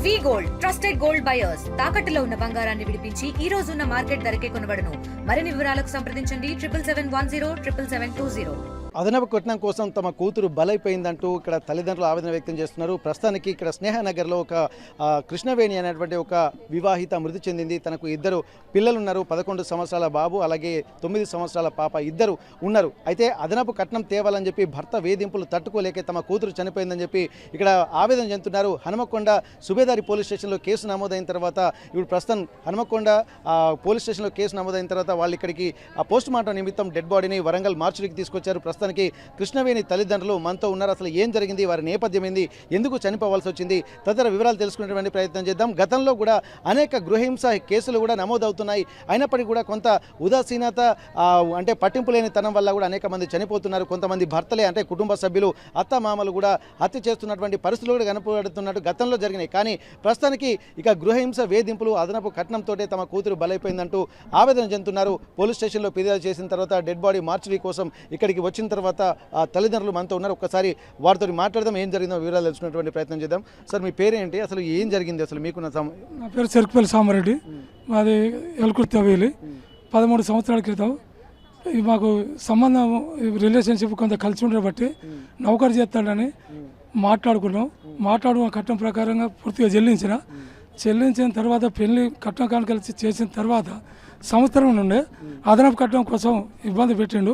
వి gold trusted gold buyers తాకట్టులో ఉన్న బంగారాన్ని విడిపించి ఈ రోజు ఉన్న మార్కెట్ ధరకే కొనబడును. మరిన్ని వివరాలకు సంప్రదించండి 77107720. అదనపు కట్నం కోసం తమ కూతురు బలైపోయిందంటూ ఇక్కడ తల్లిదండ్రులు ఆవేదన వ్యక్తం చేస్తున్నారు. ప్రస్తుతానికి ఇక్కడ స్నేహనగర్లో ఒక కృష్ణవేణి అనేటువంటి ఒక వివాహిత మృతి చెందింది. తనకు ఇద్దరు పిల్లలు ఉన్నారు. 11 సంవత్సరాల బాబు అలాగే 9 సంవత్సరాల పాప ఇద్దరు ఉన్నారు. అయితే అదనపు కట్నం తేవాలని చెప్పి భర్త వేధింపులు తట్టుకోలేక తమ కూతురు చనిపోయిందని చెప్పి ఇక్కడ ఆవేదన చెందుతున్నారు. హనుమకొండ సుబేదారి పోలీస్ స్టేషన్లో కేసు నమోదైన తర్వాత ఇప్పుడు ప్రస్తుతం హనుమకొండ పోలీస్ స్టేషన్లో కేసు నమోదైన తర్వాత వాళ్ళు ఇక్కడికి పోస్ట్ మార్టం నిమిత్తం డెడ్ బాడీని వరంగల్ మార్చురీకి తీసుకొచ్చారు. ప్రస్తుతానికి కృష్ణవేణి తల్లిదండ్రులు మనతో ఉన్నారు. అసలు ఏం జరిగింది, వారి నేపథ్యం ఏంది, ఎందుకు చనిపోవాల్సి వచ్చింది తదితర వివరాలు తెలుసుకునేటువంటి ప్రయత్నం చేద్దాం. గతంలో కూడా అనేక గృహహింస కేసులు కూడా నమోదవుతున్నాయి. అయినప్పటికీ కూడా కొంత ఉదాసీనత అంటే పట్టింపు లేని తనం వల్ల కూడా అనేక మంది చనిపోతున్నారు. కొంతమంది భర్తలే అంటే కుటుంబ సభ్యులు అత్త మామలు కూడా హత్య చేస్తున్నటువంటి పరిస్థితులు కూడా కనపడుతున్నట్టు గతంలో జరిగినాయి. కానీ ప్రస్తుతానికి ఇక గృహహింస వేధింపులు అదనపు కట్నంతో తమ కూతురు బలైపోయిందంటూ ఆవేదన చెందుతున్నారు. పోలీస్ స్టేషన్లో ఫిర్యాదు చేసిన తర్వాత డెడ్ బాడీ మార్చురీ కోసం ఇక్కడికి వచ్చిన తర్వాత ఆ తల్లిదండ్రులు మనతో ఉన్నారు. ఒక్కసారి వారితో మాట్లాడదాం, ఏం జరిగిందో వివరాలు తెలుసుకునేటువంటి ప్రయత్నం చేద్దాం. సార్, మీ పేరేంటి, అసలు ఏం జరిగింది, అసలు మీకు? నా పేరు చెరుకుపల్లి సామారెడ్డి, మాది ఎలకుర్తి హవేలి. 13 సంవత్సరాల క్రితం మాకు సంబంధం రిలేషన్షిప్ కొంత కలిసి ఉండే బట్టి నౌకరు చేస్తాడని మాట్లాడుకున్నాం. కట్నం ప్రకారంగా పూర్తిగా చెల్లించిన తర్వాత పెళ్లి కట్నం కానుకలిసి చేసిన తర్వాత సంవత్సరం నుండి అదనపు కట్నం కోసం ఇబ్బంది పెట్టిండు.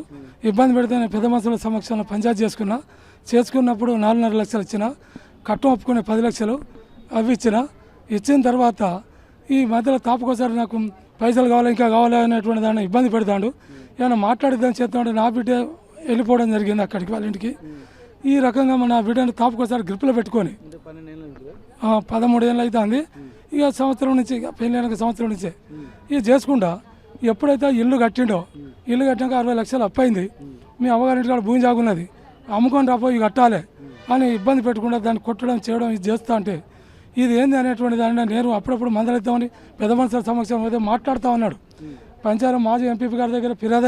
ఇబ్బంది పెడితే నేను పెద్ద మనుషుల సమక్షంలో పంచాయతీ చేసుకున్నప్పుడు 4.5 లక్షలు ఇచ్చిన, కట్నం ఒప్పుకునే 10 లక్షలు అవి ఇచ్చిన తర్వాత ఈ మధ్యలో తాపుకోసారి నాకు పైసలు కావాలి, ఇంకా కావాలి అనేటువంటి దాన్ని ఇబ్బంది పెడతాడు. ఏమైనా మాట్లాడిద్దాం చేస్తాడు. నా బిడ్డ వెళ్ళిపోవడం జరిగింది అక్కడికి, వాళ్ళ ఇంటికి. ఈ రకంగా నా బిడ్డను తాపుకోసారి గ్రిప్లో పెట్టుకొని 13 ఏళ్ళు అవుతుంది. ఇక సంవత్సరం నుంచి, పెళ్ళైన సంవత్సరం నుంచి ఇక చేసుకుంటా. ఎప్పుడైతే ఇల్లు కట్టినాక 60 లక్షలు అప్పయింది. మీ అమ్మగారింటి కాడ భూమి జాగున్నది, అమ్ముకొని రాపోయి కట్టాలి అని ఇబ్బంది పెట్టకుండా దాన్ని కొట్టడం చేయడం ఇది చేస్తా అంటే ఇది ఏంది అనేటువంటి దాన్ని నేను అప్పుడప్పుడు మందలిద్దామని పెద్ద మనుషుల సమక్షం అయితే మాట్లాడుతూ ఉన్నాడు. పంచాయతీ మాజీ ఎంపీపీ గారి దగ్గర ఫిర్యాదు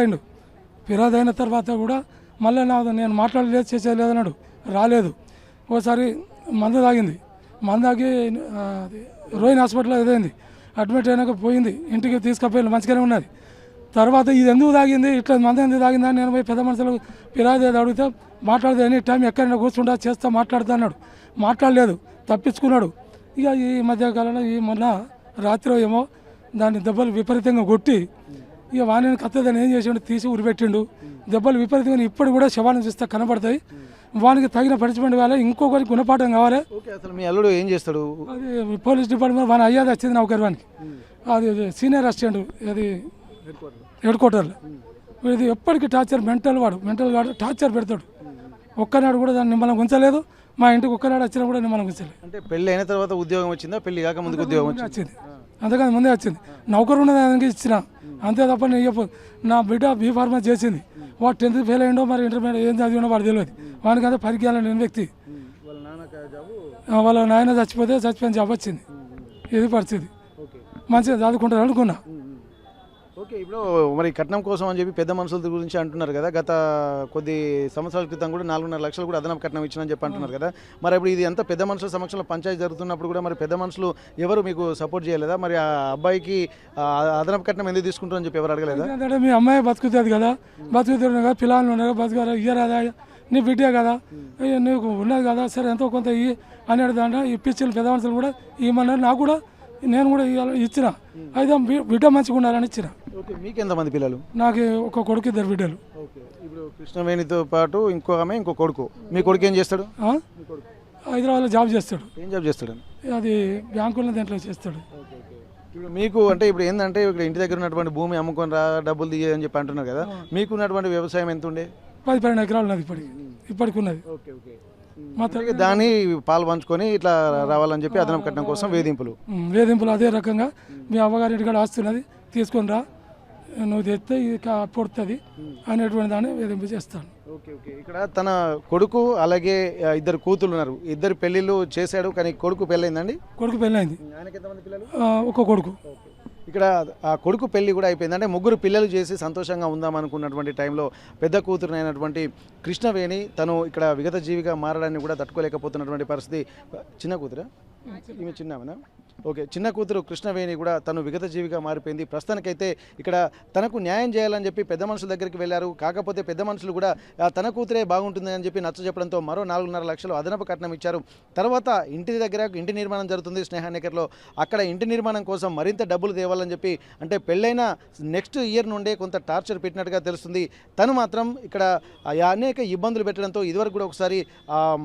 అయిన తర్వాత కూడా మళ్ళీ నేను మాట్లాడలేదు, చేసేది లేదన్నాడు. రాలేదు. ఓసారి మందు తాగి రోహిణి హాస్పిటల్లో ఏదైంది, అడ్మిట్ అయినాక పోయింది. ఇంటికి తీసుకుపోయింది, మంచిగానే ఉన్నది. తర్వాత ఇది ఎందుకు తాగింది, ఇట్లా మంది ఎందుకు తాగిందని నేను పోయి పెద్ద మనుషులు ఫిర్యాదు అడిగితే మాట్లాడితే ఎనీ టైం ఎక్కడైనా కూర్చుంటా చేస్తా మాట్లాడుతా అన్నాడు. మాట్లాడలేదు, తప్పించుకున్నాడు. ఇక ఈ మధ్యకాలంలో మొన్న రాత్రి ఏమో దాన్ని దెబ్బలు విపరీతంగా కొట్టి ఇక వాణి కత్తదని ఏం చేసిండు, తీసి ఉరిపెట్టిండు. దెబ్బలు విపరీతంగా ఇప్పుడు కూడా శవాలను చూస్తే కనబడతాయి. వానికి తగిన పనిష్మెంట్ కావాలి, ఇంకొకరికి గుణపాఠం కావాలి. అసలు మీ అల్లుడు ఏం చేస్తాడు? అది పోలీస్ డిపార్ట్మెంట్ వాని అయ్యాది వచ్చింది నౌకర్ వానికి. అది సీనియర్ అసిస్టెంట్, అది హెడ్ క్వార్టర్లో. ఇది ఎప్పటికీ మెంటల్ వాడు టార్చర్ పెడతాడు. ఒక్కనాడు కూడా దాన్ని నిమ్మలం ఉంచలేదు. మా ఇంటికి ఒక్కనాడు వచ్చినా కూడా నిమ్మలం ఉంచలేదు. అంటే పెళ్లి అయిన తర్వాత ఉద్యోగం వచ్చిందా, పెళ్లి కాక ముందుకు ఉద్యోగం వచ్చింది? అంతేకాదు ముందే వచ్చింది. నౌకరు ఉన్నది దానికి ఇచ్చిన, అంతే తప్ప నేను నా బిడ్డ బీ ఫార్మా చేసింది. వాడు 10th ఫెయిల్ అయ్యిండో మరి ఇంటర్మీడియట్ ఏం చదివినో వాడు తెలియదు. వానికి అంతా పరిజ్ఞానం లేని వ్యక్తి. వాళ్ళ నాయన చచ్చిపోయిన జాబ్ వచ్చింది. ఇది పరిస్థితి. మంచిగా చదువుకుంటారు అనుకున్నా. ఓకే, ఇప్పుడు మరి కట్నం కోసం అని చెప్పి పెద్ద మనుషుల గురించి అంటున్నారు కదా. గత కొద్ది సంవత్సరాల క్రితం కూడా 4.5 లక్షలు కూడా అదనపు కట్నం ఇచ్చిన చెప్పి అంటున్నారు కదా. మరి ఇప్పుడు ఇది అంతా పెద్ద మనుషుల సమక్షంలో పంచాయతీ జరుగుతున్నప్పుడు కూడా మరి పెద్ద మనుషులు ఎవరు మీకు సపోర్ట్ చేయలేదా? మరి ఆ అబ్బాయికి అదనపు కట్నం ఎందుకు తీసుకుంటారని చెప్పి ఎవరు అడగలేదా? అంటే మీ అమ్మాయి బతుకుతుంది కదా, కదా, పిల్లలు ఉన్నారు, బతుకుతారా, ఇయ్యరాదా, నీ బిడ్డే కదా, నీకు ఉన్నది కదా, సరే ఎంతో కొంత ఇయ్యి అనేది దాంట్లో ఇప్పించిన పెద్ద మనుషులు కూడా ఇవ్వమన్నారు. నాకు కూడా నేను కూడా ఇచ్చిన. అయితే బిడ్డ మంచిగా ఉండాలని ఇచ్చిన. మీకు ఎంతమంది పిల్లలు? నాకు ఒక కొడుకు, 2 బిడ్డలు. ఇప్పుడు కృష్ణవేణితో పాటు ఇంకో కొడుకు. మీ కొడుకు ఏం చేస్తాడు? హైదరాబాద్లో జాబ్ చేస్తాడు. ఏం జాబ్ చేస్తాడు? అది బ్యాంకుల్లో దాంట్లో చేస్తాడు. ఇప్పుడు మీకు అంటే ఇప్పుడు ఏంటంటే ఇక్కడ ఇంటి దగ్గర ఉన్నటువంటి భూమి అమ్ముకొని డబ్బులు తీయని చెప్పి అంటున్నారు కదా. మీకు ఉన్నటువంటి వ్యవసాయం ఎంత ఉండే? 10-12 ఎకరాలు ఉన్నది ఇప్పటికి ఉన్నది. దాన్ని పాలు పంచుకొని ఇట్లా రావాలని చెప్పి అదనపు కట్నం కోసం వేధింపులు. అదే రకంగా మీ అమ్మగారి ఇంటికాడ ఆస్తున్నది తీసుకొని రా, నువ్వు తెస్తే ఇది పొడుతుంది అనేటువంటి దాన్ని వేధింపు చేస్తాను. ఇక్కడ తన కొడుకు అలాగే 2 కూతురు ఉన్నారు. 2 పెళ్లిళ్ళు చేశాడు, కానీ కొడుకు పెళ్ళైందండి. కొడుకు పెళ్ళైంది. ఒక కొడుకు. ఇక్కడ ఆ కొడుకు పెళ్లి కూడా అయిపోయింది. అంటే 3 పిల్లలు చేసి సంతోషంగా ఉందాం అనుకున్నటువంటి టైంలో పెద్ద కూతురునైనటువంటి కృష్ణవేణి తను ఇక్కడ విగత జీవిగా మారడాన్ని కూడా తట్టుకోలేకపోతున్నటువంటి పరిస్థితి. చిన్న కూతురా? ఈమె చిన్నమేనా? ఓకే, చిన్న కూతురు కృష్ణవేణి కూడా తను విగత జీవిగా మారిపోయింది. ప్రస్తుతానికైతే ఇక్కడ తనకు న్యాయం చేయాలని చెప్పి పెద్ద మనుషుల దగ్గరికి వెళ్ళారు. కాకపోతే పెద్ద మనుషులు కూడా తన కూతురే బాగుంటుంది అని చెప్పి నచ్చ చెప్పడంతో మరో 4.5 లక్షలు అదనపు కట్నం ఇచ్చారు. తర్వాత ఇంటి దగ్గర ఇంటి నిర్మాణం జరుగుతుంది స్నేహానగర్లో. అక్కడ ఇంటి నిర్మాణం కోసం మరింత డబ్బులు తేవాలని చెప్పి, అంటే పెళ్ళైన నెక్స్ట్ ఇయర్ నుండే కొంత టార్చర్ పెట్టినట్టుగా తెలుస్తుంది. తను మాత్రం ఇక్కడ అనేక ఇబ్బందులు పెట్టడంతో ఇదివరకు కూడా ఒకసారి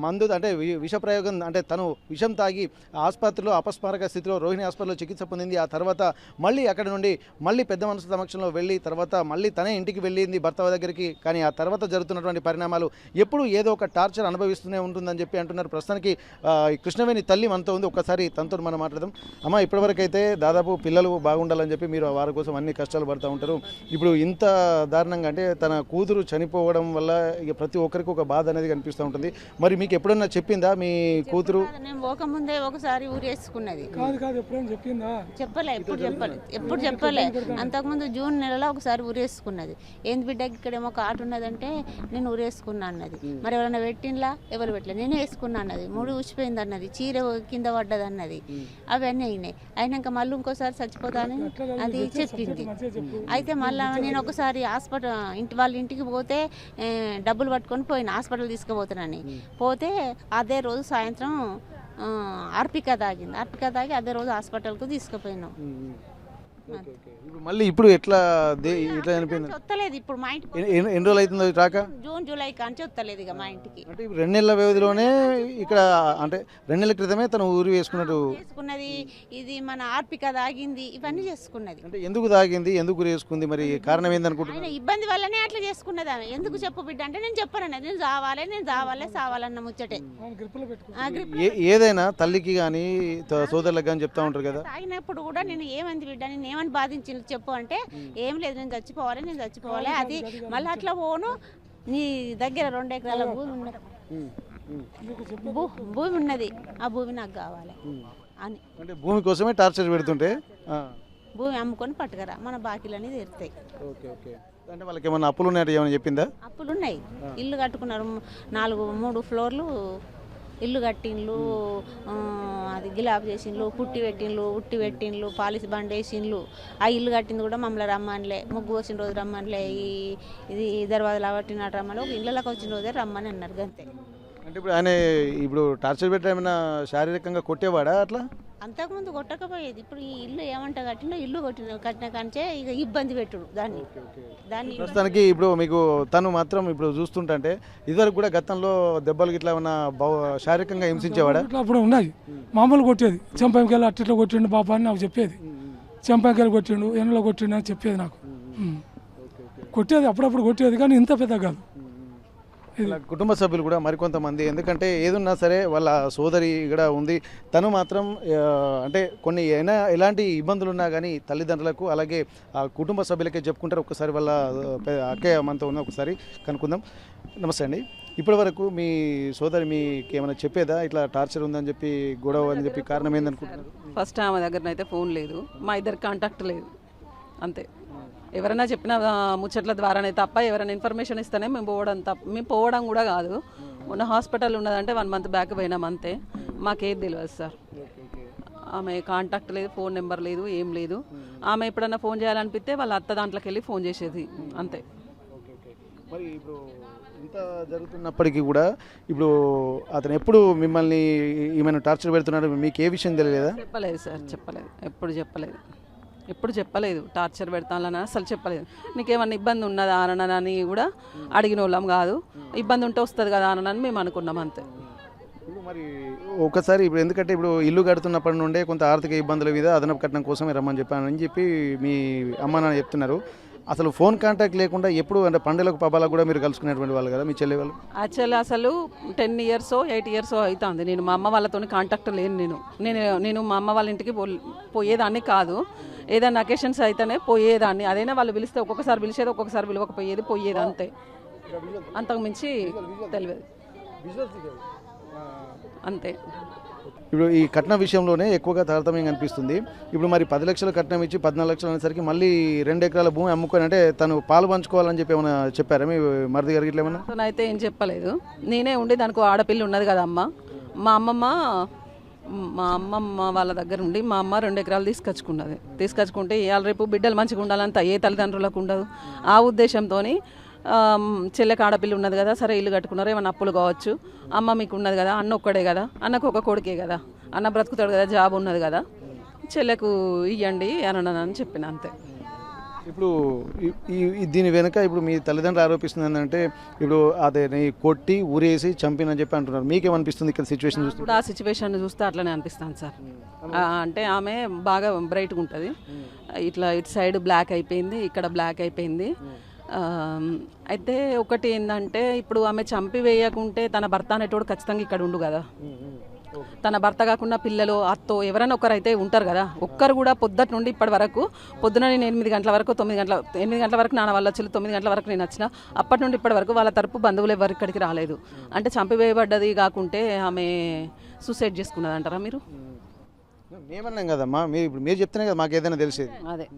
మందు అంటే విష ప్రయోగం, అంటే తను విషం తాగి ఆసుపత్రిలో అపస్మారక స్థితిలో రోహిణి హాస్పిటల్లో చికిత్స పొందింది. ఆ తర్వాత మళ్ళీ అక్కడ నుండి మళ్ళీ పెద్ద మనుషుల సమక్షంలో వెళ్ళి తర్వాత మళ్ళీ తనే ఇంటికి వెళ్ళింది భర్త దగ్గరికి. కానీ ఆ తర్వాత జరుగుతున్నటువంటి పరిణామాలు ఎప్పుడు ఏదో ఒక టార్చర్ అనుభవిస్తూనే ఉంటుందని చెప్పి అంటున్నారు. ప్రస్తుతానికి కృష్ణవేణి తల్లి మనతో ఉంది, ఒక్కసారి తనతో మనం మాట్లాడదాం. అమ్మ, ఇప్పటివరకు అయితే దాదాపు పిల్లలు బాగుండాలని చెప్పి మీరు వారి కోసం అన్ని కష్టాలు పడుతూ ఉంటారు. ఇప్పుడు ఇంత దారుణంగా అంటే తన కూతురు చనిపోవడం వల్ల ఇక ప్రతి ఒక్కరికి ఒక బాధ అనేది కనిపిస్తూ ఉంటుంది. మరి మీకు ఎప్పుడన్నా చెప్పిందా మీ కూతురు? నేను పోకముందే ఒకసారి ఊరేసుకున్నది. కాదు ఎప్పుడైనా చెప్పిందా? చెప్పలే, ఎప్పుడు చెప్పలే. అంతకుముందు జూన్ నెలలో ఒకసారి ఊరేసుకున్నది. ఏంది బిడ్డ ఇక్కడేమో కాటు ఉన్నదంటే నేను ఊరేసుకున్నా అన్నది. మరి ఎవరైనా పెట్టినలా? ఎవరు పెట్టలే, నేనే వేసుకున్నా అన్నది. ముడి ఊసిపోయింది అన్నది, చీర కింద పడ్డది అన్నది. అవన్నీ అయినాయి. అయినాక మళ్ళీ ఇంకోసారి చచ్చిపోతానని అది చెప్పింది. అయితే మళ్ళీ నేను ఒకసారి హాస్పిటల్ వాళ్ళ ఇంటికి పోతే డబ్బులు పట్టుకొని పోయిన హాస్పిటల్ తీసుకుపోతానని పోతే అదే రోజు సాయంత్రం అర్పిక తాగి అదే రోజు హాస్పిటల్కు తీసుకుపోయినాం. మళ్ళీ ఇప్పుడు ఎట్లా అనిపోయింది? వస్తలేదు ఇప్పుడు మా ఇంటికి. ఎన్ని రోజులు అవుతుందో రాక? జూన్ జూలై కాంచి వస్తలేదు ఇక మా ఇంటికి. అంటే 2 నెలల వ్యవధిలోనే ఇక్కడ, అంటే 2 నెలల క్రితమే తను ఊరి వేసుకున్నది. ఇది మన అర్పిక తాగింది, ఇవన్నీ చేసుకున్నది. అంటే ఎందుకు తాగింది, ఎందుకు వేసుకుంది, మరి కారణం ఏందనుకుంటున్నా? ఇబ్బంది వల్లనే అట్లా చేసుకున్నది ఆమె. ఎందుకు చెప్పు బిడ్డ అంటే నేను చెప్పనన్నది. నేను సావాలన్న ముచ్చటే. ఏదైనా తల్లికి కానీ సోదరులకు కానీ చెప్తా ఉంటారు కదా. తాగినప్పుడు కూడా నేను ఏమంది బిడ్డ, నేను ఏమని బాధించి చెప్పు అంటే ఏం లేదు, నేను చచ్చిపోవాలి అది మళ్ళీ అట్లా పోను. నీ దగ్గర 2 ఎకరాల భూమి ఉన్నది, ఆ భూమి నాకు కావాలి అని. అంటే భూమి కోసమే టార్చర్ పెడుతుంటే భూమి అమ్ముకొని పట్టుకరా, మన బాకీలన్నీ తీరుతాయి. అంటే వాళ్ళకి ఏమన్నా అప్పులు ఉన్నాయో ఏమైనా చెప్పిందా? అప్పులు ఉన్నాయి. ఇల్లు కట్టుకున్నారు, 3 ఫ్లోర్లు ఇల్లు కట్టిండ్లు, అది గిలాబ్ చేసిండ్లు, పుట్టి పెట్టిండ్లు, ఉట్టి పెట్టిండ్లు, పాలిసి బండ్ వేసిండ్లు. ఆ ఇల్లు కట్టింది కూడా మమ్మల్ని రమ్మనిలే, ముగ్గు వచ్చిన రోజు రమ్మనిలే, ఇది దర్వాజలు పట్టినట్టు రమ్మని, ఒక ఇళ్ళకి వచ్చిన రోజే రమ్మని అన్నారు అంతే. అంటే ఇప్పుడు ఆయన టార్చర్ పెట్టి ఏమైనా శారీరకంగా కొట్టేవాడా అట్లా? అంతకుముందు కొట్టకపోయేది. ఇప్పుడు ఈ ఇల్లు ఏమంటా కట్టినా ఇల్లు కట్టిన కాంచే ఇక ఇబ్బంది పెట్టుడు దాన్ని. ప్రస్తుతానికి ఇప్పుడు మీకు తను మాత్రం ఇప్పుడు చూస్తుంటే ఇదివరకు కూడా గతంలో దెబ్బలు ఇట్లా ఏమన్నా శారీరకంగా హింసించేవాడా? అప్పుడు ఉన్నాయి, మామూలు కొట్టేది. చెంపంకెళ్ళి అట్లా కొట్టిండు బాబా అని నాకు చెప్పేది. చెంపంకెళ్ళి కొట్టిండు, ఎన్నలో కొట్టిండు అని చెప్పేది నాకు. కొట్టేది, అప్పుడప్పుడు కొట్టేది, కానీ ఇంత పెద్ద కాదు. కుటుంబ సభ్యులు కూడా మరికొంతమంది, ఎందుకంటే ఏదున్నా సరే వాళ్ళ సోదరి కూడా ఉంది. తను మాత్రం అంటే కొన్ని ఎలాంటి ఇబ్బందులు ఉన్నా కానీ తల్లిదండ్రులకు అలాగే కుటుంబ సభ్యులకే చెప్పుకుంటారు. ఒకసారి వాళ్ళ అక్కయ్య మనతో ఉన్న ఒకసారి కనుక్కుందాం. నమస్తే అండి. ఇప్పటి వరకు మీ సోదరి మీకు ఏమైనా చెప్పేదా ఇట్లా టార్చర్ ఉందని చెప్పి, గొడవ అని చెప్పి? కారణం ఏందనుకుంటున్నారు? ఫస్ట్ ఆమె దగ్గరనైతే ఫోన్ లేదు, మా ఇద్దరు కాంటాక్ట్ లేదు, అంతే. ఎవరైనా చెప్పిన ముచ్చట్ల ద్వారానే తప్ప ఎవరైనా ఇన్ఫర్మేషన్ ఇస్తేనే మేము పోవడం కూడా కాదు. మొన్న హాస్పిటల్ ఉన్నదంటే 1 మంత్ బ్యాక్ పోయినాం అంతే. మాకేది తెలియదు సార్. ఆమె కాంటాక్ట్ లేదు, ఫోన్ నెంబర్ లేదు, ఏం లేదు. ఆమె ఎప్పుడన్నా ఫోన్ చేయాలనిపిస్తే వాళ్ళ అత్త దాంట్లోకి వెళ్ళి ఫోన్ చేసేది అంతే. మరి ఇప్పుడు ఇంత జరుగుతున్నప్పటికీ కూడా ఇప్పుడు అతను ఎప్పుడు మిమ్మల్ని ఏమైనా టార్చర్ పెడుతున్నాడు, మీకు ఏ విషయం తెలియలేదా? చెప్పలేదు సార్, ఎప్పుడు చెప్పలేదు. టార్చర్ పెడతానని అసలు చెప్పలేదు. నీకేమన్నా ఇబ్బంది ఉన్నదా అనని కూడా అడిగిన వాళ్ళం కాదు. ఇబ్బంది ఉంటే వస్తుంది కదా అనని మేము అనుకున్నాం అంతే. మరి ఒకసారి ఇప్పుడు ఎందుకంటే ఇప్పుడు ఇల్లు కడుతున్నప్పటి నుండే కొంత ఆర్థిక ఇబ్బందుల మీద అదనపు కట్నం కోసమే రమ్మని చెప్పానని చెప్పి మీ అమ్మ నాన్న చెప్తున్నారు. అసలు ఫోన్ కాంటాక్ట్ లేకుండా ఎప్పుడు, అంటే పండుగలకు పబ్బాలకు కూడా మీరు కలుసుకునేటువంటి వాళ్ళు కదా మీ చెల్లి వాళ్ళు? యాక్చువల్లీ అసలు 10 years 8 years అవుతుంది నేను మా అమ్మ వాళ్ళతో కాంటాక్ట్ లేను. నేను మా అమ్మ వాళ్ళ ఇంటికి పోయేదాన్ని కాదు. ఏదైనా అకేషన్స్ అయితేనే పోయేదాన్ని. అదైనా వాళ్ళు పిలిస్తే ఒక్కొక్కసారి పిలిచేది, ఒక్కొక్కసారి పోయేది అంతే. అంతకు మించి తెలియదు అంతే. ఇప్పుడు ఈ కట్నం విషయంలోనే ఎక్కువగా తారతమ్యం అనిపిస్తుంది. ఇప్పుడు మరి 10 లక్షలు కట్నం ఇచ్చి 14 లక్షలు అనేసరికి మళ్ళీ 2 ఎకరాల భూమి అమ్ముకొని, అంటే తను పాలు పంచుకోవాలని చెప్పి ఏమైనా చెప్పారా మీ మరిది గారికి? ఇట్లా ఏమన్నా అయితే ఏం చెప్పలేదు. నేనే ఉండి దానికి ఆడపిల్ల ఉన్నది కదా అమ్మ, మా అమ్మమ్మ మా అమ్మమ్మ వాళ్ళ దగ్గర ఉండి మా అమ్మ 2 ఎకరాలు తీసుకొచ్చుకుంటే ఇవాళ రేపు బిడ్డలు మంచిగా ఉండాలంత ఏ తల్లిదండ్రులకు ఉండదు. ఆ ఉద్దేశంతో చెల్లెకి ఆడపిల్ల ఉన్నది కదా, సరే ఇల్లు కట్టుకున్నారు, ఏమైనా అప్పులు కావచ్చు, అమ్మ మీకు ఉన్నది కదా, అన్న ఒక్కడే కదా, అన్నకు ఒక కొడుకే కదా, అన్న బ్రతుకుతాడు కదా, జాబ్ ఉన్నది కదా, చెల్లెకు ఇవ్వండి అని చెప్పిన అంతే. ఇప్పుడు దీని వెనుక ఇప్పుడు మీ తల్లిదండ్రులు ఆరోపిస్తుంది ఏంటంటే ఇప్పుడు అదే కొట్టి ఊరేసి చంపినని చెప్పి అంటున్నారు. మీకేమనిపిస్తుంది ఇక్కడ సిచ్యువేషన్ చూస్తే? ఇప్పుడు ఆ సిచ్యువేషన్ చూస్తే అట్లనే అనిపిస్తాను సార్. అంటే ఆమె బాగా బ్రైట్గా ఉంటుంది, ఇట్లా ఇటు సైడ్ బ్లాక్ అయిపోయింది, ఇక్కడ బ్లాక్ అయిపోయింది. అయితే ఒకటి ఏంటంటే ఇప్పుడు ఆమె చంపి వేయకుంటే తన భర్త అనేటోడు ఖచ్చితంగా ఇక్కడ ఉండు కదా. తన భర్త కాకుండా పిల్లలు అత్తో ఎవరైనా ఒకరైతే ఉంటారు కదా. ఒక్కరు కూడా పొద్దుటి నుండి ఇప్పటి వరకు, పొద్దున నేను 8 గంటల వరకు 8 గంటల వరకు నాన్న వాళ్ళు వచ్చి 9 గంటల వరకు నేను వచ్చిన, అప్పటి నుండి ఇప్పటి వరకు వాళ్ళ తరపు బంధువులు ఎవరు ఇక్కడికి రాలేదు. అంటే చంపివేయబడ్డది కాకుంటే ఆమె సూసైడ్ చేసుకున్నది అంటారా మీరు? మేమన్నాం కదమ్మా, మీరు చెప్తేనే కదా మాకు ఏదైనా తెలిసేది. అదే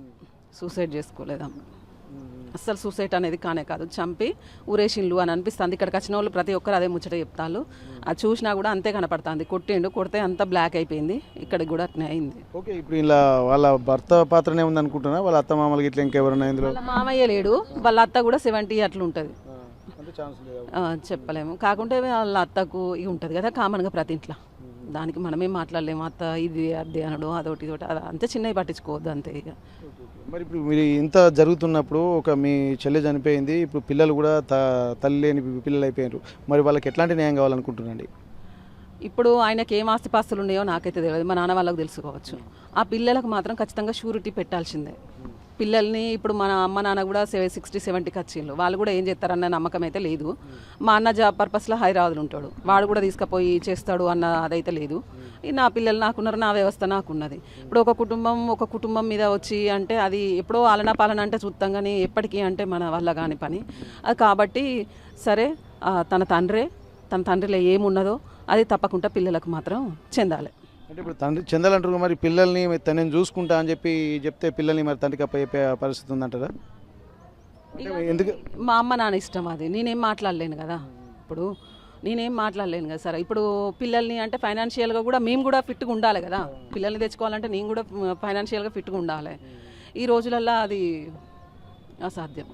సూసైడ్ చేసుకోలేదమ్మా, అస్సలు సూసైడ్ అనేది కానే కాదు, చంపి ఊరేషిన్లు అని అనిపిస్తుంది. ఇక్కడికి వచ్చిన వాళ్ళు ప్రతి ఒక్కరు అదే ముచ్చట చెప్తారు. అది చూసినా కూడా అంతే కనపడుతుంది. కొడితే అంతా బ్లాక్ అయిపోయింది, ఇక్కడికి కూడా అట్నే అయింది. ఓకే, ఇప్పుడు ఇలా వాళ్ళ భర్త పాత్రనే ఉంది అనుకుంటున్నా, వాళ్ళ అత్త మామలకి ఇట్లా ఇంకెవరైనా ఇందులో? వాళ్ళ మామయ్య లేడు, వాళ్ళ అత్త కూడా 70 అట్లా ఉంటుంది, చెప్పలేము. కాకుంటే వాళ్ళ అత్తకు ఇవి ఉంటుంది కదా కామన్గా ప్రతి ఇంట్లో, దానికి మనమేం మాట్లాడలేము. అత్త ఇది అదే అనడు, అదొకటి ఇదొకటి, అంతే చిన్నవి పట్టించుకోవద్దు అంతే ఇక. మరి ఇప్పుడు మీరు ఇంత జరుగుతున్నప్పుడు మీ చెల్లె చనిపోయింది, ఇప్పుడు పిల్లలు కూడా తల్లి లేని పిల్లలు అయిపోయారు, మరి వాళ్ళకి ఎట్లాంటి న్యాయం కావాలనుకుంటున్నాండి? ఇప్పుడు ఆయనకి ఏం ఆస్తిపాస్తులు ఉన్నాయో నాకైతే తెలియదు, మా నాన్న వాళ్ళకి తెలుసుకోవచ్చు. ఆ పిల్లలకు మాత్రం ఖచ్చితంగా షూరిటీ పెట్టాల్సిందే. పిల్లల్ని ఇప్పుడు మన అమ్మ నాన్న కూడా 60-70కి వచ్చిండ్రు, వాళ్ళు కూడా ఏం చేస్తారన్న నమ్మకం అయితే లేదు. మా అన్న జాబ్ పర్పస్లో హైదరాబాద్లో ఉంటాడు, వాడు కూడా తీసుకుపోయి చేస్తాడు అన్న అదైతే లేదు. నా పిల్లలు నాకున్నారు, నా వ్యవస్థ నాకున్నది. ఇప్పుడు ఒక కుటుంబం మీద వచ్చి అంటే అది ఎప్పుడో ఆలనా పాలన అంటే చూస్తాం, కానీ ఎప్పటికీ అంటే మన వల్ల కాని పని అది. కాబట్టి సరే, తన తండ్రిలో ఏమున్నదో అది తప్పకుండా పిల్లలకు మాత్రం చెందాలి. అంటే ఇప్పుడు తండ్రి చెందాలంటారు, మరి పిల్లల్ని నేను చూసుకుంటా అని చెప్తే పిల్లల్ని మరి తండ్రికి అప్పయ్యే పరిస్థితి ఉందంటారా? ఎందుకు? మా అమ్మ నాన్న ఇష్టం, అది నేనేం మాట్లాడలేను కదా. ఇప్పుడు నేనేం మాట్లాడలేను కదా సార్. ఇప్పుడు పిల్లల్ని అంటే ఫైనాన్షియల్గా కూడా మేము కూడా ఫిట్గా ఉండాలి కదా. పిల్లల్ని తెచ్చుకోవాలంటే నేను కూడా ఫైనాన్షియల్గా ఫిట్గా ఉండాలి. ఈ రోజులల్లో అది అసాధ్యం.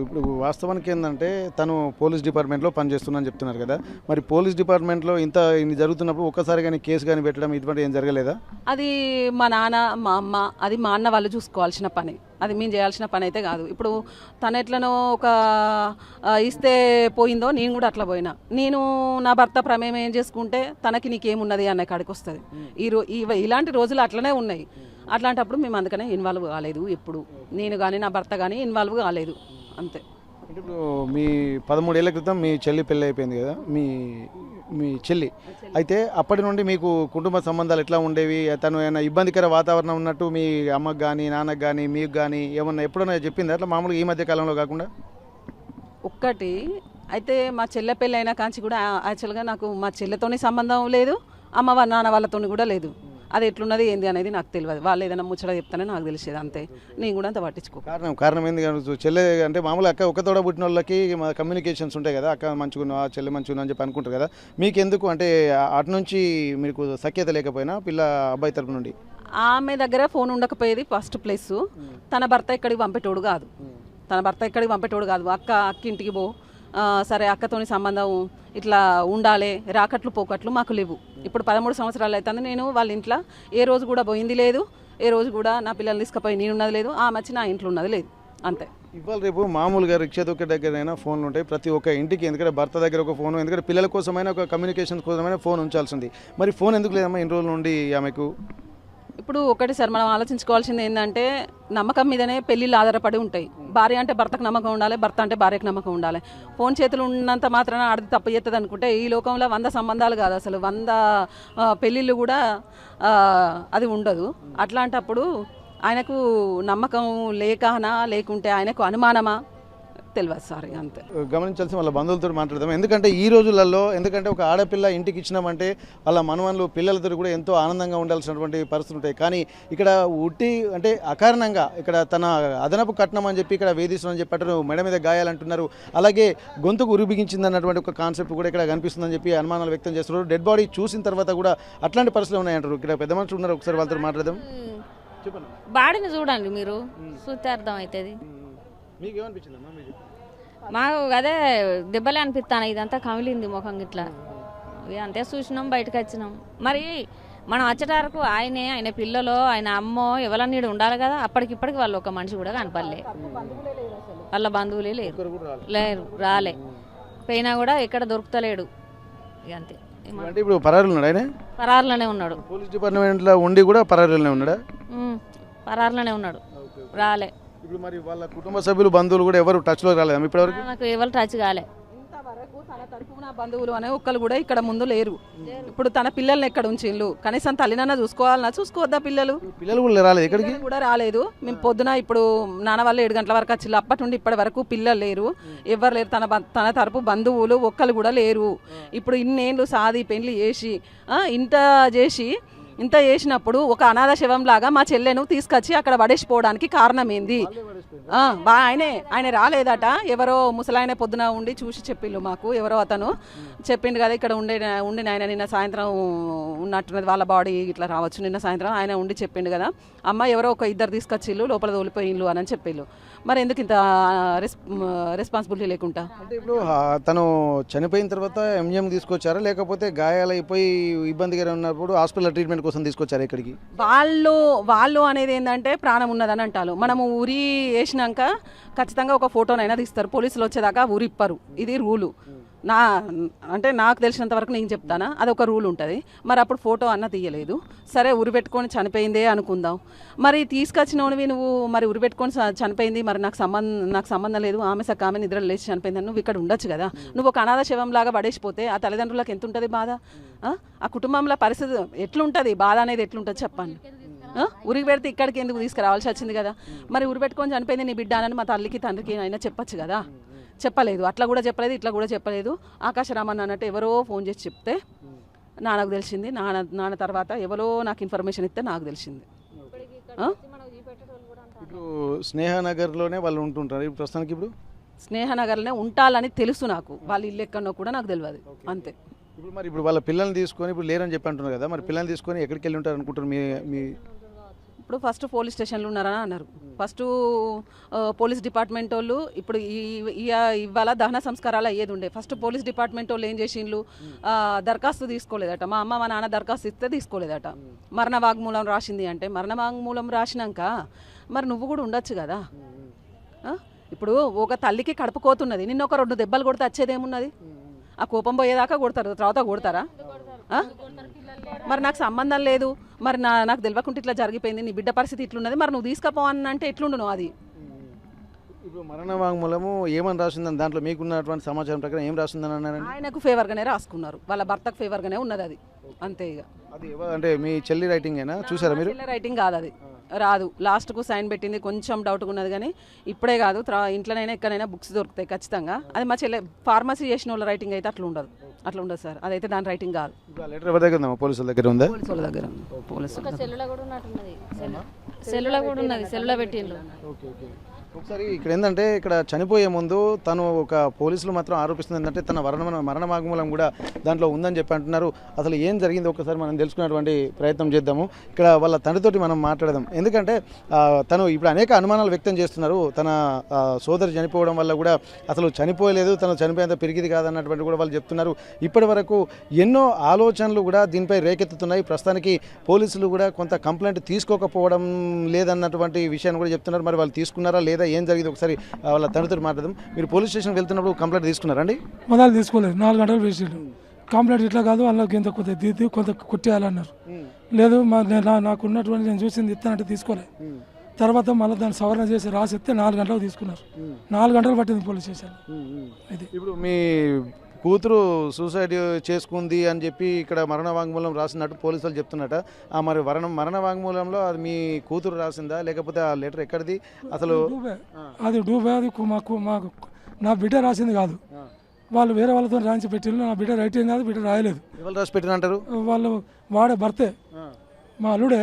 ఇప్పుడు వాస్తవానికి ఏంటంటే తను పోలీస్ డిపార్ట్మెంట్లో పనిచేస్తున్నా అని చెప్తున్నారు కదా, మరి పోలీస్ డిపార్ట్మెంట్లో ఇన్ని జరుగుతున్నప్పుడు ఒక్కసారి కానీ కేసు కానీ పెట్టడం ఇటువంటి ఏం జరగలేదా? అది మా నాన్న మా అమ్మ, అది మా అన్న వాళ్ళు చూసుకోవాల్సిన పని, అది మేము చేయాల్సిన పని అయితే కాదు. ఇప్పుడు తను ఎట్లనో ఒక ఇస్తే పోయిందో నేను కూడా అట్లా పోయినా, నేను నా భర్త ప్రమేయం ఏం చేసుకుంటే తనకి నీకేమున్నది అనే కాడికి వస్తుంది. ఇలాంటి రోజులు అట్లనే ఉన్నాయి. అట్లాంటప్పుడు మేము అందుకనే ఇన్వాల్వ్ కాలేదు ఎప్పుడు, నేను కానీ నా భర్త కానీ ఇన్వాల్వ్ కాలేదు అంతే. అంటే ఇప్పుడు మీ 13 ఏళ్ల క్రితం మీ చెల్లి పెళ్ళి అయిపోయింది కదా, మీ చెల్లి అయితే అప్పటి నుండి మీకు కుటుంబ సంబంధాలు ఎట్లా ఉండేవి? తను ఏమైనా ఇబ్బందికర వాతావరణం ఉన్నట్టు మీ అమ్మకు కానీ నాన్నకు కానీ మీకు కానీ ఏమన్నా ఎప్పుడైనా చెప్పింది అట్లా మామూలుగా ఈ మధ్య కాలంలో కాకుండా? ఒక్కటి అయితే మా చెల్లె పెళ్ళి అయినా కాంచి కూడా యాక్చువల్గా నాకు మా చెల్లెతోని సంబంధం లేదు, అమ్మ నాన్న వాళ్ళతో కూడా లేదు. అది ఎట్లున్నది ఏంది అనేది నాకు తెలియదు. వాళ్ళు ఏదైనా ముచ్చట చెప్తానే నాకు తెలిసేది అంతే, నేను కూడా అంత పట్టించుకో. కారణం ఏంది? చెల్లె అంటే మామూలు అక్క ఒక తోడ పుట్టిన వాళ్ళకి కమ్యూనికేషన్స్ ఉంటాయి కదా, అక్క మంచిగా చెల్లె మంచిగా అని చెప్పి అనుకుంటారు కదా, మీకు ఎందుకు అంటే అటు నుంచి మీకు సఖ్యత లేకపోయినా పిల్ల అబ్బాయి తరపు నుండి? ఆమె దగ్గర ఫోన్ ఉండకపోయేది ఫస్ట్ ప్లేస్. తన భర్త ఎక్కడికి పంపేటోడు కాదు, అక్క ఇంటికి పో, సరే అక్కతోని సంబంధం ఇట్లా ఉండాలి, రాకట్లు పోకట్లు మాకు లేవు. ఇప్పుడు 13 సంవత్సరాలు అవుతుంది నేను వాళ్ళ ఇంట్లో ఏ రోజు కూడా పోయింది లేదు, ఏ రోజు కూడా నా పిల్లల్ని తీసుకుపోయి నేనున్నది లేదు, ఆ మధ్య నా ఇంట్లో ఉన్నది లేదు అంతే. ఇవాళ రేపు మామూలుగా రిక్షా దొక్క దగ్గరైనా ఫోన్లు ఉంటాయి ప్రతి ఒక్క ఇంటికి, ఎందుకంటే భర్త దగ్గర ఒక ఫోన్, ఎందుకంటే పిల్లల కోసమైనా ఒక కమ్యూనికేషన్ కోసమైనా ఫోన్ ఉంచాల్సింది. మరి ఫోన్ ఎందుకు లేదమ్మా ఇన్ని రోజుల నుండి ఆమెకు? ఇప్పుడు ఒకటి సార్, మనం ఆలోచించుకోవాల్సింది ఏంటంటే నమ్మకం మీదనే పెళ్ళిళ్ళు ఆధారపడి ఉంటాయి. భార్య అంటే భర్తకు నమ్మకం ఉండాలి, భర్త అంటే భార్యకు నమ్మకం ఉండాలి. ఫోన్ చేతులు ఉన్నంత మాత్రాన ఆడది తప్పు చేస్తుంది అనుకుంటే ఈ లోకంలో 100 సంబంధాలు కాదు, అసలు 100 పెళ్ళిళ్ళు కూడా అది ఉండదు. అట్లాంటప్పుడు ఆయనకు నమ్మకం లేకనా లేకుంటే ఆయనకు అనుమానమా తెలియదు సార్ ఇక అంతే. గమనించాల్సి వాళ్ళ బంధువులతో మాట్లాడదాం. ఎందుకంటే ఈ రోజులలో ఒక ఆడపిల్ల ఇంటికి ఇచ్చినామంటే వాళ్ళ మనవన్లు పిల్లలతో కూడా ఎంతో ఆనందంగా ఉండాల్సినటువంటి పరిస్థితులు ఉంటాయి. కానీ ఇక్కడ అంటే అకారణంగా ఇక్కడ తన అదనపు కట్నం అని చెప్పి ఇక్కడ వేధిస్తుందని చెప్పారు, మెడ మీద గాయాలంటున్నారు. అలాగే గొంతుకు ఉరిబిగించింది అన్నటువంటి ఒక కాన్సెప్ట్ కూడా ఇక్కడ కనిపిస్తుందని చెప్పి అనుమానాలు వ్యక్తం చేస్తున్నారు. డెడ్ బాడీ చూసిన తర్వాత కూడా అట్లాంటి పరిస్థితులు ఉన్నాయంటారు. ఇక్కడ పెద్ద మనుషులు ఉన్నారు, ఒకసారి వాళ్ళతో మాట్లాడదాం. చెప్పండి, బాడీని చూడండి మీరు, చూస్తే అర్థం అవుతుంది. మీకు ఏమనిపించిందమ్మా? మీకు మాకు అదే దెబ్బలే అనిపిస్తాను, ఇదంతా కమిలింది ముఖం ఇట్లా. ఇక అంతే చూసినాం, బయటకు వచ్చినాం. మరి మనం వచ్చేటరకు ఆయన పిల్లలు, ఆయన అమ్మో ఎవరన్నా నీడు ఉండాలి కదా. అప్పటికిప్పటికి వాళ్ళు ఒక మనిషి కూడా కనపడలే, వాళ్ళ బంధువులే లేరు, రాలే. పోయినా కూడా ఎక్కడ దొరుకుతలేడు. ఇక అంతే. అంటే ఇప్పుడు పరారులు ఉన్నాడు, ఆయన పరారులోనే ఉన్నాడు. పోలీస్ డిపార్ట్మెంట్లో ఉండి కూడా పరారులోనే ఉన్నాడా? పరారులోనే ఉన్నాడు, రాలే. ఇప్పుడు మరి వాళ్ళ కుటుంబ సభ్యులు బంధువులు కూడా ఎవరు టచ్లో రాలేదు ఇప్పటివరకు? నాకు ఎవరు టచ్ కాలే. ఇంతవరకు తన తరపున బంధువులు అనే ఒక్కరు కూడా ఇక్కడ ముందు లేరు. ఇప్పుడు తన పిల్లల్ని ఎక్కడ ఉంచిండ్రు? కనీసం తల్లినన్నా చూసుకోవాలన్నా చూసుకోవద్దా? పిల్లలు కూడా రాలేదు, ఇక్కడికి కూడా రాలేదు. మేము పొద్దున ఇప్పుడు నాన్న వాళ్ళు 7 గంటల వరకు వచ్చిండ్రు. అప్పటి నుండి ఇప్పటి వరకు పిల్లలు లేరు, ఎవరు లేరు. తన తరపు బంధువులు ఒక్కరు కూడా లేరు. ఇప్పుడు ఇన్నేళ్ళు సాది పెళ్లి చేసి ఇంత చేసినప్పుడు ఒక అనాథ శవం లాగా మా చెల్లెను తీసుకొచ్చి అక్కడ పడేసిపోవడానికి కారణం ఏంది? ఆయన రాలేదట. ఎవరో ముసలాయన పొద్దున ఉండి చూసి చెప్పిండు మాకు, ఎవరో అతను చెప్పిండు కదా ఇక్కడ ఉండి ఆయన నిన్న సాయంత్రం ఉన్నట్టున్నది, వాళ్ళ బాడీ ఇట్లా రావచ్చు. నిన్న సాయంత్రం ఆయన ఉండి చెప్పిండు కదా, అమ్మ ఎవరో ఒక 2 తీసుకొచ్చిళ్ళు, లోపల తోలిపోయిళ్ళు అని చెప్పిండు. మరి ఎందుకు ఇంత రెస్పాన్సిబిలిటీ లేకుండా? అంటే ఇప్పుడు తను చనిపోయిన తర్వాత ఎంజిఎం తీసుకొచ్చారా, లేకపోతే గాయాలైపోయి ఇబ్బందిగా ఉన్నప్పుడు హాస్పిటల్ ట్రీట్మెంట్ కోసం తీసుకొచ్చారా ఇక్కడికి? వాళ్ళు అనేది ఏంటంటే ప్రాణం ఉన్నదని అంటారు. మనము ఊరి వేసినాక ఖచ్చితంగా ఒక ఫోటోనైనా తీస్తారు. పోలీసులు వచ్చేదాకా ఊరి ఇప్పరు, ఇది రూలు. నాకు తెలిసినంత వరకు నేను చెప్తానా, అదొక రూల్ ఉంటుంది. మరి అప్పుడు ఫోటో అన్న తీయలేదు, సరే ఉరి పెట్టుకొని చనిపోయిందే అనుకుందాం. మరి తీసుకొచ్చినవి నువ్వు మరి ఉరి పెట్టుకొని చనిపోయింది, మరి నాకు సంబంధం లేదు, ఆమె నిద్ర లేచి చనిపోయిందని నువ్వు ఇక్కడ ఉండొచ్చు కదా. నువ్వు ఒక అనాథ శవంలాగా పడేసిపోతే ఆ తల్లిదండ్రులకు ఎంత ఉంటుంది బాధ? ఆ కుటుంబంలో పరిస్థితి ఎట్లుంటుంది, బాధ అనేది ఎట్లుంటుంది చెప్పండి. ఉరికి పెడితే ఇక్కడికి ఎందుకు తీసుకురావాల్సి వచ్చింది కదా. మరి ఉరి పెట్టుకొని చనిపోయింది నీ బిడ్డ అని మా తల్లికి తండ్రికి అయినా చెప్పచ్చు కదా. చెప్పలేదు, అట్లా కూడా చెప్పలేదు, ఇట్లా కూడా చెప్పలేదు. ఆకాశరామన్ అన్నట్టు ఎవరో ఫోన్ చేసి చెప్తే నాన్నకు తెలిసింది. నాన్న తర్వాత ఎవరో నాకు ఇన్ఫర్మేషన్ ఇస్తే నాకు తెలిసింది. ఇప్పుడు స్నేహనగర్లోనే వాళ్ళు ఉంటుంటారు ఇప్పుడు ప్రస్తుతానికి? ఇప్పుడు స్నేహనగర్లోనే ఉంటాలని తెలుసు నాకు, వాళ్ళ ఇల్లు ఎక్కడో కూడా నాకు తెలియదు, అంతే. ఇప్పుడు వాళ్ళ పిల్లల్ని తీసుకొని ఇప్పుడు లేరని చెప్పి అంటున్నారు కదా, మరి పిల్లల్ని తీసుకొని ఎక్కడికి వెళ్ళి ఉంటారు అనుకుంటారు మీ? ఇప్పుడు ఫస్ట్ పోలీస్ స్టేషన్లో ఉన్నారని అన్నారు. ఫస్ట్ పోలీస్ డిపార్ట్మెంట్ వాళ్ళు ఇప్పుడు ఇవాళ దహన సంస్కారాలు అయ్యేది ఉండే. ఫస్ట్ పోలీస్ డిపార్ట్మెంట్ వాళ్ళు ఏం చేసిండ్రు, దరఖాస్తు తీసుకోలేదట. మా అమ్మ మా నాన్న దరఖాస్తు ఇస్తే తీసుకోలేదట. మరణ వాగ్మూలం రాసింది అంటే మరణ వాగ్మూలం రాసినాక మరి నువ్వు కూడా ఉండొచ్చు కదా. ఇప్పుడు ఒక తల్లికి కడుపు కోతున్నది, నిన్న ఒక 2 దెబ్బలు కొడితే వచ్చేదేమున్నది? ఆ కోపం పోయేదాకా కొడతారు, తర్వాత కొడతారా? మరి నాకు సంబంధం లేదు, మరి నాకు తెలియకుండా ఇట్లా జరిగిపోయింది, నీ బిడ్డ పరిస్థితి ఇట్లున్నది, మరి నువ్వు తీసుకుపోవని అంటే ఎట్లుండు నువ్వు? అది ఇప్పుడు మరణ వాంగ్మూలము ఏమని రాసిందని దాంట్లో మీకున్నటువంటి సమాచారం ప్రకారం ఏం రాసిందని అన్నారు? ఆయనకు ఫేవర్గానే రాసుకున్నారు, వాళ్ళ భర్తకు ఫేవర్గానే ఉన్నది అది, అంతే. ఇక అది అంటే మీ చెల్లి రైటింగ్ అయినా చూసారా మీరు? చెల్లి రైటింగ్ కాదు, అది రాదు. లాస్ట్కు సైన్ పెట్టింది, కొంచెం డౌట్గా ఉన్నది. కానీ ఇప్పుడే కాదు, ఇంట్లోనైనా ఎక్కడైనా బుక్స్ దొరుకుతాయి ఖచ్చితంగా. అది మా చెల్లె ఫార్మసీ చేసిన వాళ్ళ రైటింగ్ అయితే అట్లా ఉండదు సార్, అదైతే దాని రైటింగ్ కాదు. లెటర్ ఎవరి దగ్గర ఉందా? పోలీసుల దగ్గర ఉందా? పోలీసుల దగ్గర. సెల్లులో కూడా ఉన్నట్టున్నది, సెల్లులో కూడా ఉన్నది, సెల్లులో పెట్టిండ్రు. ఒకసారి ఇక్కడ ఏంటంటే ఇక్కడ చనిపోయే ముందు తను ఒక పోలీసులు మాత్రం ఆరోపిస్తుంది ఏంటంటే తన మరణ వాంగ్మూలం కూడా దాంట్లో ఉందని చెప్పి అంటున్నారు. అసలు ఏం జరిగింది ఒకసారి మనం తెలుసుకునేటువంటి ప్రయత్నం చేద్దాము. ఇక్కడ వాళ్ళ తండ్రితోటి మనం మాట్లాడదాం. ఎందుకంటే తను ఇప్పుడు అనేక అనుమానాలు వ్యక్తం చేస్తున్నారు. తన సోదరి చనిపోవడం వల్ల కూడా అసలు చనిపోయలేదు, తను చనిపోయేంత పెరిగిది కాదన్నటువంటి కూడా వాళ్ళు చెప్తున్నారు. ఇప్పటి వరకు ఎన్నో ఆలోచనలు కూడా దీనిపై రేకెత్తుతున్నాయి. ప్రస్తుతానికి పోలీసులు కూడా కొంత కంప్లైంట్ తీసుకోకపోవడం లేదన్నటువంటి విషయాన్ని కూడా చెప్తున్నారు. మరి వాళ్ళు తీసుకున్నారా లేదా, ఏం జరిగింది ఒకసారి వాళ్ళ తండ్రితో మాట్లాడదాం. మీరు పోలీస్ స్టేషన్కి వెళ్తున్నప్పుడు కంప్లైంట్ తీసుకున్నారండి? మొదలు తీసుకోలేదు, 4 గంటలు వేసిండు. కంప్లైంట్ ఇట్లా కాదు, వాళ్ళకి ఇంత కొంత దిద్ది కొంత కొట్టేయాలన్నారు. లేదు నాకు ఉన్నటువంటి నేను చూసింది ఇస్తానంటే తీసుకోలేదు. తర్వాత మళ్ళీ దాన్ని సవరణ చేసి రాసిస్తే 4 గంటలకు తీసుకున్నారు. 4 గంటలు పట్టింది పోలీస్ స్టేషన్. ఇది ఇప్పుడు మీ కూతురు సూసైడ్ చేసుకుంది అని చెప్పి ఇక్కడ మరణ వాంగ్మూలం రాసినట్టు పోలీసులు చెప్తున్నట. మరి మరణ వాంగ్మూలంలో అది మీ కూతురు రాసిందా, లేకపోతే ఆ లెటర్ ఎక్కడిది అసలు? అది డూబే, అది మాకు నా బిడ్డ రాసింది కాదు, వాళ్ళు వేరే వాళ్ళతో రాయించి పెట్టిండ్రు. నా బిడ్డ రైటింగ్ కాదు, బిడ్డ రాయలేదు. ఎవరు రాసి పెట్టిన అంటారు? వాళ్ళు వాడే భర్తే, మా అల్లుడే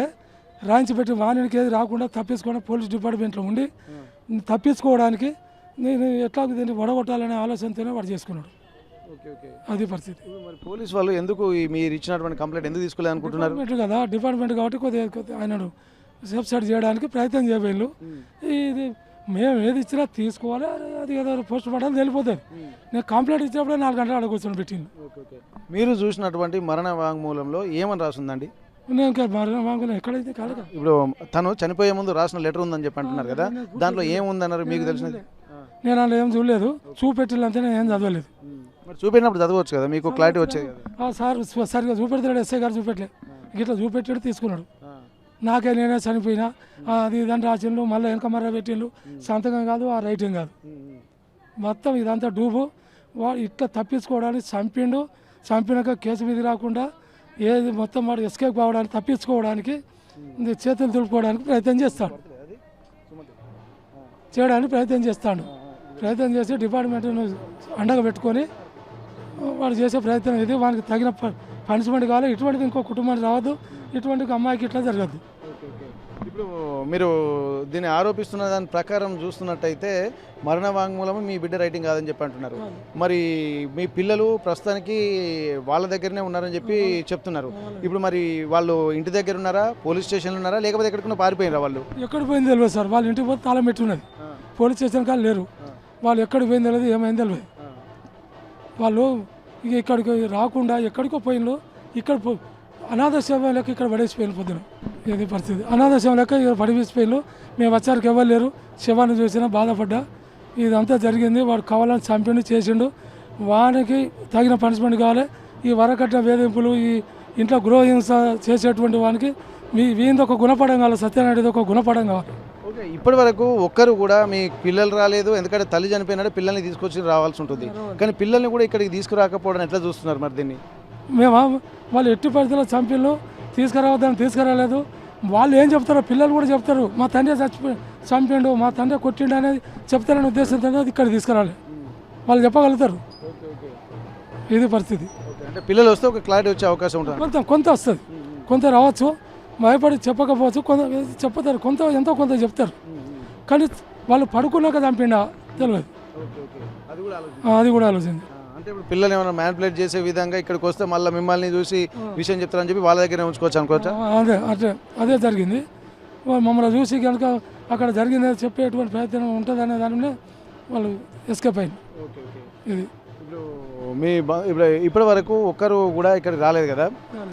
రాయించి పెట్టి వానికి ఏది రాకుండా తప్పించుకోవడం పోలీస్ డిపార్ట్మెంట్లో ఉండి తప్పించుకోవడానికి నేను ఎట్లా దీన్ని వడగొట్టాలనే ఆలోచనతోనే వాడు చేసుకున్నాడు. అది పరిస్థితి. మరి పోలీస్ వాళ్ళు ఎందుకు మీరు ఇచ్చినటువంటి కంప్లైంట్ ఎందుకు తీసుకోలేదు అనుకుంటున్నారు? డిపార్ట్మెంట్ కదా, డిపార్ట్మెంట్ కాబట్టి కొద్దిగా ఆయనను సేఫ్ సైడ్ చేయడానికి ప్రయత్నం చేయవేళ్ళు. ఇది మేము ఏది ఇచ్చినా తీసుకోవాలి, అది ఏదో పోస్ట్ మార్టం వెళ్ళిపోతుంది. నేను కంప్లైంట్ ఇచ్చినప్పుడే 4 గంటలు అక్కడ కూర్చొని పెట్టింది. మీరు చూసినటువంటి మరణ వాంగ్మూలంలో ఏమని రాసిందండి? నేను ఇంకా మరణ వాంగ్మూలం ఎక్కడైతే కాదు. ఇప్పుడు తను చనిపోయే ముందు రాసిన లెటర్ ఉందని చెప్పి అంటున్నారు కదా, దాంట్లో ఏముందన్నారు మీకు తెలిసినది? నేను అలా ఏం చూడలేదు, చూపెట్టిల్లంతే, నేను ఏం చదవలేదు. మరి చూపెట్టినప్పుడు చదవచ్చు కదా, మీకు క్లారిటీ వచ్చేది కదా. సార్ సరిగా చూపెడతాడు, ఎస్ఐ గారు చూపెట్టలేదు, ఇట్లా చూపెట్టాడు తీసుకున్నాడు. నాకే నేనే చనిపోయినా అది ఇదంతా రాసిండు, మళ్ళీ వెనక మర్ర పెట్టిండు, సంతకం కాదు, ఆ రైటింగ్ కాదు, మొత్తం ఇదంతా డూబు. వాడు ఇట్లా తప్పించుకోవడానికి చంపిండు. చంపినాక కేసు మీద రాకుండా ఏది మొత్తం వాడు ఎస్కేప్ కావడానికి తప్పించుకోవడానికి చేతులు తుడుపుకోవడానికి ప్రయత్నం చేస్తాడు, చేయడానికి ప్రయత్నం చేస్తాడు. ప్రయత్నం చేసి డిపార్ట్మెంట్ను అండగా పెట్టుకొని వాడు చేసే ప్రయత్నం ఇది. వానికి తగిన పనిష్మెంట్ కావాలి. ఇటువంటిది ఇంకో కుటుంబానికి రావద్దు, ఇటువంటి అమ్మాయికి ఇట్లా జరగద్దు. ఇప్పుడు మీరు దీన్ని ఆరోపిస్తున్న దాని ప్రకారం చూస్తున్నట్టయితే మరణ వాంగ్మూలం మీ బిడ్డ రైటింగ్ కాదని చెప్పి అంటున్నారు. మరి మీ పిల్లలు ప్రస్తుతానికి వాళ్ళ దగ్గరనే ఉన్నారని చెప్పి చెప్తున్నారు. ఇప్పుడు మరి వాళ్ళు ఇంటి దగ్గర ఉన్నారా, పోలీస్ స్టేషన్లో ఉన్నారా, లేకపోతే ఎక్కడికైనా పారిపోయినారా? వాళ్ళు ఎక్కడ పోయింది తెలియదు సార్. వాళ్ళ ఇంటికి పోతే తాళం పెట్టి ఉన్నది, పోలీస్ స్టేషన్ కానీ లేరు. వాళ్ళు ఎక్కడికి పోయింది తెలియదు, ఏమైంది తెలియదు. వాళ్ళు ఇక ఇక్కడికి రాకుండా ఎక్కడికో పోయినలు. ఇక్కడ అనాథ శవం లెక్క ఇక్కడ పడేసిపోయిన పొద్దున. ఇది పరిస్థితి, అనాథ శవం లెక్క ఇక్కడ పడేసిపోయినలు. మేము వచ్చారికి ఎవరు లేరు, శవాన్ని చూసినా బాధపడ్డా. ఇదంతా జరిగింది, వాడు కావాలని చంపిండు, చేసిండు. వానికి తగిన పనిష్మెంట్ కావాలి. ఈ వరకట్న వేధింపులు, ఈ ఇంట్లో గృహహింస చేసేటువంటి వానికి వీంది ఒక గుణపడం కావాలి, సత్యనారాయణది ఒక గుణపడం కావాలి. ఓకే, ఇప్పటి వరకు ఒక్కరు కూడా మీ పిల్లలు రాలేదు, ఎందుకంటే తల్లి చనిపోయినాడు, పిల్లల్ని తీసుకొచ్చి రావాల్సి ఉంటుంది. కానీ పిల్లల్ని కూడా ఇక్కడికి తీసుకురాకపోవడం ఎట్లా చూస్తున్నారు మరి దీన్ని? మేము వాళ్ళు ఎట్టి పరిస్థితుల్లో చంపిళ్ళు, తీసుకురావద్దని తీసుకురాలేదు. వాళ్ళు ఏం చెప్తారో పిల్లలు కూడా చెప్తారు, మా తండ్రి చంపిండు, మా తండ్రి కొట్టిండు అనేది చెప్తారనే ఉద్దేశంతో ఇక్కడ తీసుకురాలి. వాళ్ళు చెప్పగలుగుతారు. ఇది పరిస్థితి. అంటే పిల్లలు వస్తే ఒక క్లారిటీ వచ్చే అవకాశం ఉంటుంది. కొంత వస్తుంది, కొంత రావచ్చు. భయపడి చెప్పకపోవచ్చు, కొంత చెప్తారు, కొంత ఎంతో కొంత చెప్తారు. కానీ వాళ్ళు పడుకున్నాక చంపిండా తెలియదు. అది కూడా ఆలోచన. అంటే ఇప్పుడు పిల్లలు ఏమైనా మ్యానిపులేట్ చేసే విధంగా ఇక్కడికి వస్తే మళ్ళీ మిమ్మల్ని చూసి విషయం చెప్తారని చెప్పి వాళ్ళ దగ్గర ఉంచుకోవచ్చు అనుకోవచ్చా? అదే జరిగింది. మమ్మల్ని చూసి కనుక అక్కడ జరిగింది చెప్పేటువంటి ప్రయత్నం ఉంటుంది అనే దానినే వాళ్ళు ఎస్కేప్ అయింది. ఇది ఇప్పుడు ఇప్పటి వరకు ఒక్కరు కూడా ఇక్కడికి రాలేదు కదా.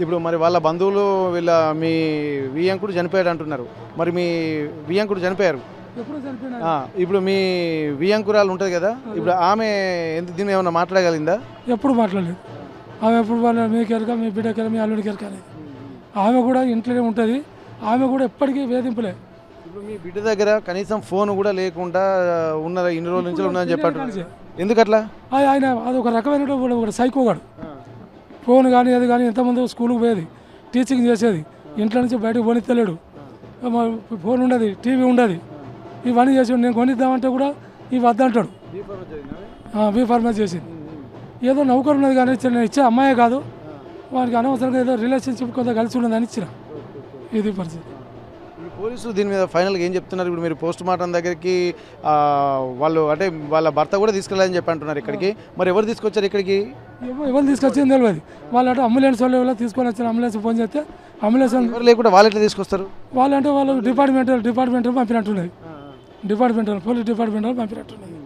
ఇప్పుడు మరి వాళ్ళ బంధువులు మీ వియ్యంకుడు చనిపోయాడు అంటున్నారు. మరి మీ వియ్యంకుడు చనిపోయారు, ఇప్పుడు మీ వియ్యంకురాలు ఉంటుంది కదా, ఇప్పుడు ఆమె దీన్ని ఏమన్నా మాట్లాడగలిగిందా? ఎప్పుడు మాట్లాడలేదు ఆమె. ఎప్పుడు వాళ్ళ మీకు ఎరక, మీ బిడ్డకి, మీ అల్లుడికి ఎరక అనేది. ఆమె కూడా ఇంట్లోనే ఉంటుంది. ఆమె కూడా ఎప్పటికీ వేధింపులే. ఇప్పుడు మీ బిడ్డ దగ్గర కనీసం ఫోన్ కూడా లేకుండా ఉన్న ఇన్ని రోజుల నుంచి ఉన్నదని చెప్పండి. ఎందుకట్లా? ఆయన అదొక రకమైన ఒక సైకోగాడు. ఫోన్ కానీ అది కానీ ఎంతమంది స్కూల్కి పోయేది, టీచింగ్ చేసేది, ఇంట్లో నుంచి బయటకు పోనిస్తలేడు. ఫోన్ ఉండదు, టీవీ ఉండదు, ఇవన్నీ చేసి నేను కొనిద్దామంటే కూడా ఇవి వద్దంటాడు. బీ ఫార్మసీ చేసింది. ఏదో నౌకరు ఉన్నది కానీ నేను ఇచ్చే అమ్మాయే కాదు, వానికి అనవసరంగా ఏదో రిలేషన్షిప్ కొంత కలిసి ఉన్నదని ఇచ్చిన. ఇది పరిస్థితి. పోలీసులు దీని మీద ఫైనల్గా ఏం చెప్తున్నారు? ఇప్పుడు మీరు పోస్ట్ మార్టం దగ్గరికి వాళ్ళు అంటే వాళ్ళ భర్త కూడా తీసుకెళ్ళాలని చెప్పి అంటున్నారు ఇక్కడికి. మరి ఎవరు తీసుకొచ్చారు ఇక్కడికి? ఎవరు తీసుకొచ్చింది తెలియదు. వాళ్ళంటే అంబులెన్స్ వాళ్ళు ఎవరో తీసుకొని వచ్చారు. అంబులెన్స్ ఫోన్ చేస్తే అంబులెన్స్ ఎవరు లేకుండా వాళ్ళు ఎట్లా తీసుకొస్తారు? వాళ్ళంటే వాళ్ళు డిపార్ట్మెంట్ పంపినట్టున్నది. పోలీస్ డిపార్ట్మెంట్ వాళ్ళు పంపినట్టున్నది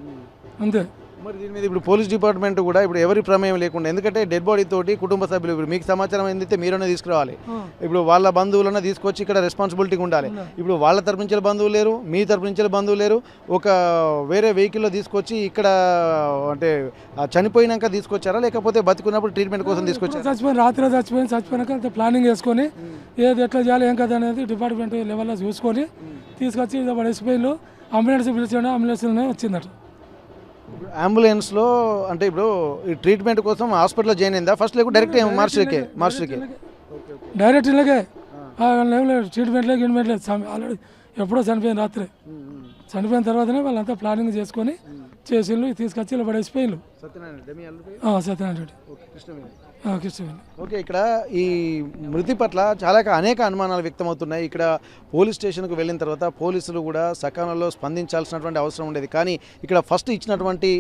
అంతే. మరి దీని మీద ఇప్పుడు పోలీస్ డిపార్ట్మెంట్ కూడా ఇప్పుడు ఎవరి ప్రమేయం లేకుండా, ఎందుకంటే డెడ్ బాడీ తోటి కుటుంబ సభ్యులు ఇప్పుడు మీకు సమాచారం ఏంటంటే మీరనే తీసుకురావాలి. ఇప్పుడు వాళ్ళ బంధువులన్నా తీసుకొచ్చి ఇక్కడ రెస్పాన్సిబిలిటీ ఉండాలి. ఇప్పుడు వాళ్ళ తరపు నుంచి బంధువులు లేరు, మీ తరపు నుంచి బంధువులు లేరు. ఒక వేరే వెహికల్లో తీసుకొచ్చి ఇక్కడ అంటే చనిపోయినాక తీసుకొచ్చారా, లేకపోతే బతుకున్నప్పుడు ట్రీట్మెంట్ కోసం తీసుకొచ్చారా? చచ్చిపోయినాక ప్లానింగ్ చేసుకొని ఏది ఎట్లా చేయాలి ఏం కదా అనేది డిపార్ట్మెంట్ లెవెల్లో చూసుకొని తీసుకొచ్చి పడేసిపోయిన అంబులెన్స్ పిలిచాడు. అంబులెన్స్లోనే వచ్చిందట. అంబులెన్స్లో అంటే ఇప్పుడు ఈ ట్రీట్మెంట్ కోసం హాస్పిటల్లో జాయిన్ అయిందా ఫస్ట్, లేకపోతే డైరెక్ట్ మార్చులకే డైరెక్ట్ ఇలాగే ట్రీట్మెంట్ లేదు. ఆల్రెడీ ఎప్పుడో చనిపోయిన రాత్రి. చనిపోయిన తర్వాతనే వాళ్ళంతా ప్లానింగ్ చేసుకొని చేసిండ్రు తీసుకొచ్చి ఇలా పడేసిపోయిండ్రు. సత్యనారాయణ రెడ్డి మీ అల్లుడి పేరు? సత్యనారాయణ రెడ్డి ఓకే, కృష్ణవేణి. కృష్ణవేణి. ఓకే, ఇక్కడ ఈ మృతి పట్ల అనేక అనుమానాలు వ్యక్తమవుతున్నాయి. ఇక్కడ పోలీస్ స్టేషన్కు వెళ్ళిన తర్వాత పోలీసులు కూడా సకాలంలో స్పందించాల్సినటువంటి అవసరం ఉండేది. కానీ ఇక్కడ ఫస్ట్ ఇచ్చినటువంటి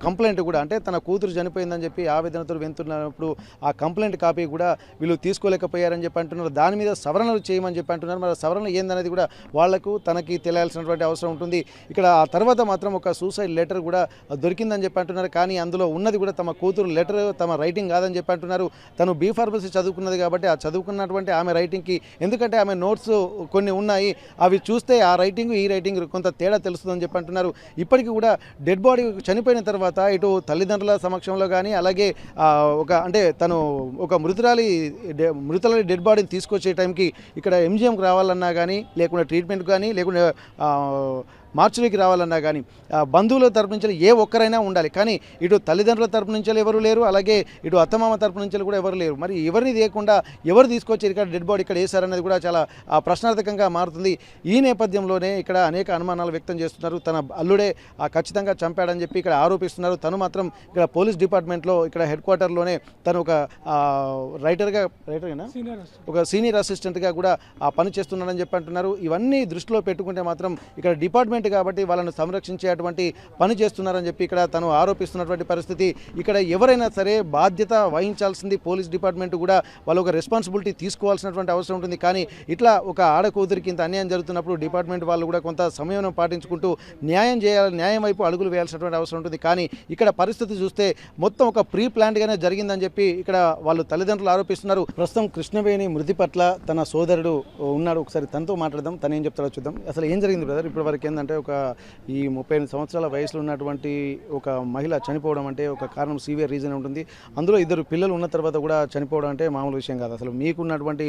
కంప్లైంట్ కూడా, అంటే తన కూతురు చనిపోయిందని చెప్పి ఆవేదనతో వెళ్తున్నప్పుడు ఆ కంప్లైంట్ కాపీ కూడా వీళ్ళు తీసుకోలేకపోయారని చెప్పి అంటున్నారు. దాని మీద సవరణలు చేయమని చెప్పి అంటున్నారు. మరి సవరణ ఏందనేది కూడా వాళ్లకు తనకి తెలియాల్సినటువంటి అవసరం ఉంటుంది. ఇక్కడ ఆ తర్వాత మాత్రం ఒక సూసైడ్ లెటర్ కూడా దొరికిందని చెప్పి అంటున్నారు. కానీ అందులో ఉన్నది కూడా తమ కూతురు లెటర్, తమ రైటింగ్ కాదని చెప్పి అంటున్నారు. తను బీ ఫార్మసీ చదువుకున్నది కాబట్టి ఆ చదువుకున్నటువంటి ఆమె రైటింగ్కి, ఎందుకంటే ఆమె నోట్స్ కొన్ని ఉన్నాయి, అవి చూస్తే ఆ రైటింగ్ ఈ రైటింగ్ కొంత తేడా తెలుస్తుందని చెప్పి అంటున్నారు. ఇప్పటికీ కూడా డెడ్ బాడీ చనిపోయిన తర్వాత ఇటు తల్లిదండ్రుల సమక్షంలో కానీ, అలాగే అంటే తను ఒక మృతురాలి డెడ్ బాడీని తీసుకొచ్చే టైంకి ఇక్కడ ఎంజిఎంకి రావాలన్నా కానీ, లేకుంటే ట్రీట్మెంట్ కానీ, లేకుంటే మార్చురీకి రావాలన్నా కానీ బంధువుల తరపు నుంచి ఏ ఒక్కరైనా ఉండాలి. కానీ ఇటు తల్లిదండ్రుల తరపు నుంచి ఎవరు లేరు, అలాగే ఇటు అత్తమామ తరపు నుంచి కూడా ఎవరు లేరు. మరి ఎవరిని తీయకుండా ఎవరు తీసుకొచ్చి ఇక్కడ డెడ్ బాడీ ఇక్కడ వేశారనేది కూడా చాలా ప్రశ్నార్థకంగా మారుతుంది. ఈ నేపథ్యంలోనే ఇక్కడ అనేక అనుమానాలు వ్యక్తం చేస్తున్నారు. తన అల్లుడే ఖచ్చితంగా చంపాడని చెప్పి ఇక్కడ ఆరోపిస్తున్నారు. తను మాత్రం ఇక్కడ పోలీస్ డిపార్ట్మెంట్లో ఇక్కడ హెడ్ క్వార్టర్లోనే తను ఒక రైటర్గా ఒక సీనియర్ అసిస్టెంట్గా కూడా పని చేస్తున్నాడని చెప్పి అంటున్నారు. ఇవన్నీ దృష్టిలో పెట్టుకుంటే మాత్రం ఇక్కడ డిపార్ట్మెంట్ కాబట్టి వాళ్ళను సంరక్షించేటువంటి పని చేస్తున్నారని చెప్పి ఇక్కడ తను ఆరోపిస్తున్నటువంటి పరిస్థితి. ఇక్కడ ఎవరైనా సరే బాధ్యత వహించాల్సింది పోలీస్ డిపార్ట్మెంట్ కూడా, వాళ్ళు ఒక రెస్పాన్సిబిలిటీ తీసుకోవాల్సినటువంటి అవసరం ఉంటుంది. కానీ ఇట్లా ఒక ఆడకూతురికి ఇంత అన్యాయం జరుగుతున్నప్పుడు డిపార్ట్మెంట్ వాళ్ళు కూడా కొంత సమయం పాటించుకుంటూ న్యాయం వైపు అడుగులు వేయాల్సినటువంటి అవసరం ఉంటుంది. కానీ ఇక్కడ పరిస్థితి చూస్తే మొత్తం ఒక ప్రీ ప్లాన్డ్గానే జరిగిందని చెప్పి ఇక్కడ వాళ్ళు తల్లిదండ్రులు ఆరోపిస్తున్నారు. ప్రస్తుతం కృష్ణవేణి మృతి పట్ల తన సోదరుడు ఉన్నాడు, ఒకసారి తనతో మాట్లాడదాం, తను ఏం చెప్తారో చూద్దాం. అసలు ఏం జరిగింది బ్రదర్? ఇప్పటి వరకు ఏంటంటే ఈ 38 సంవత్సరాల వయసులో ఉన్నటువంటి ఒక మహిళ చనిపోవడం అంటే ఒక కారణం, సివియర్ రీజన్ ఉంటుంది. అందులో 2 పిల్లలు ఉన్న తర్వాత కూడా చనిపోవడం అంటే మామూలు విషయం కాదు. అసలు మీకున్నటువంటి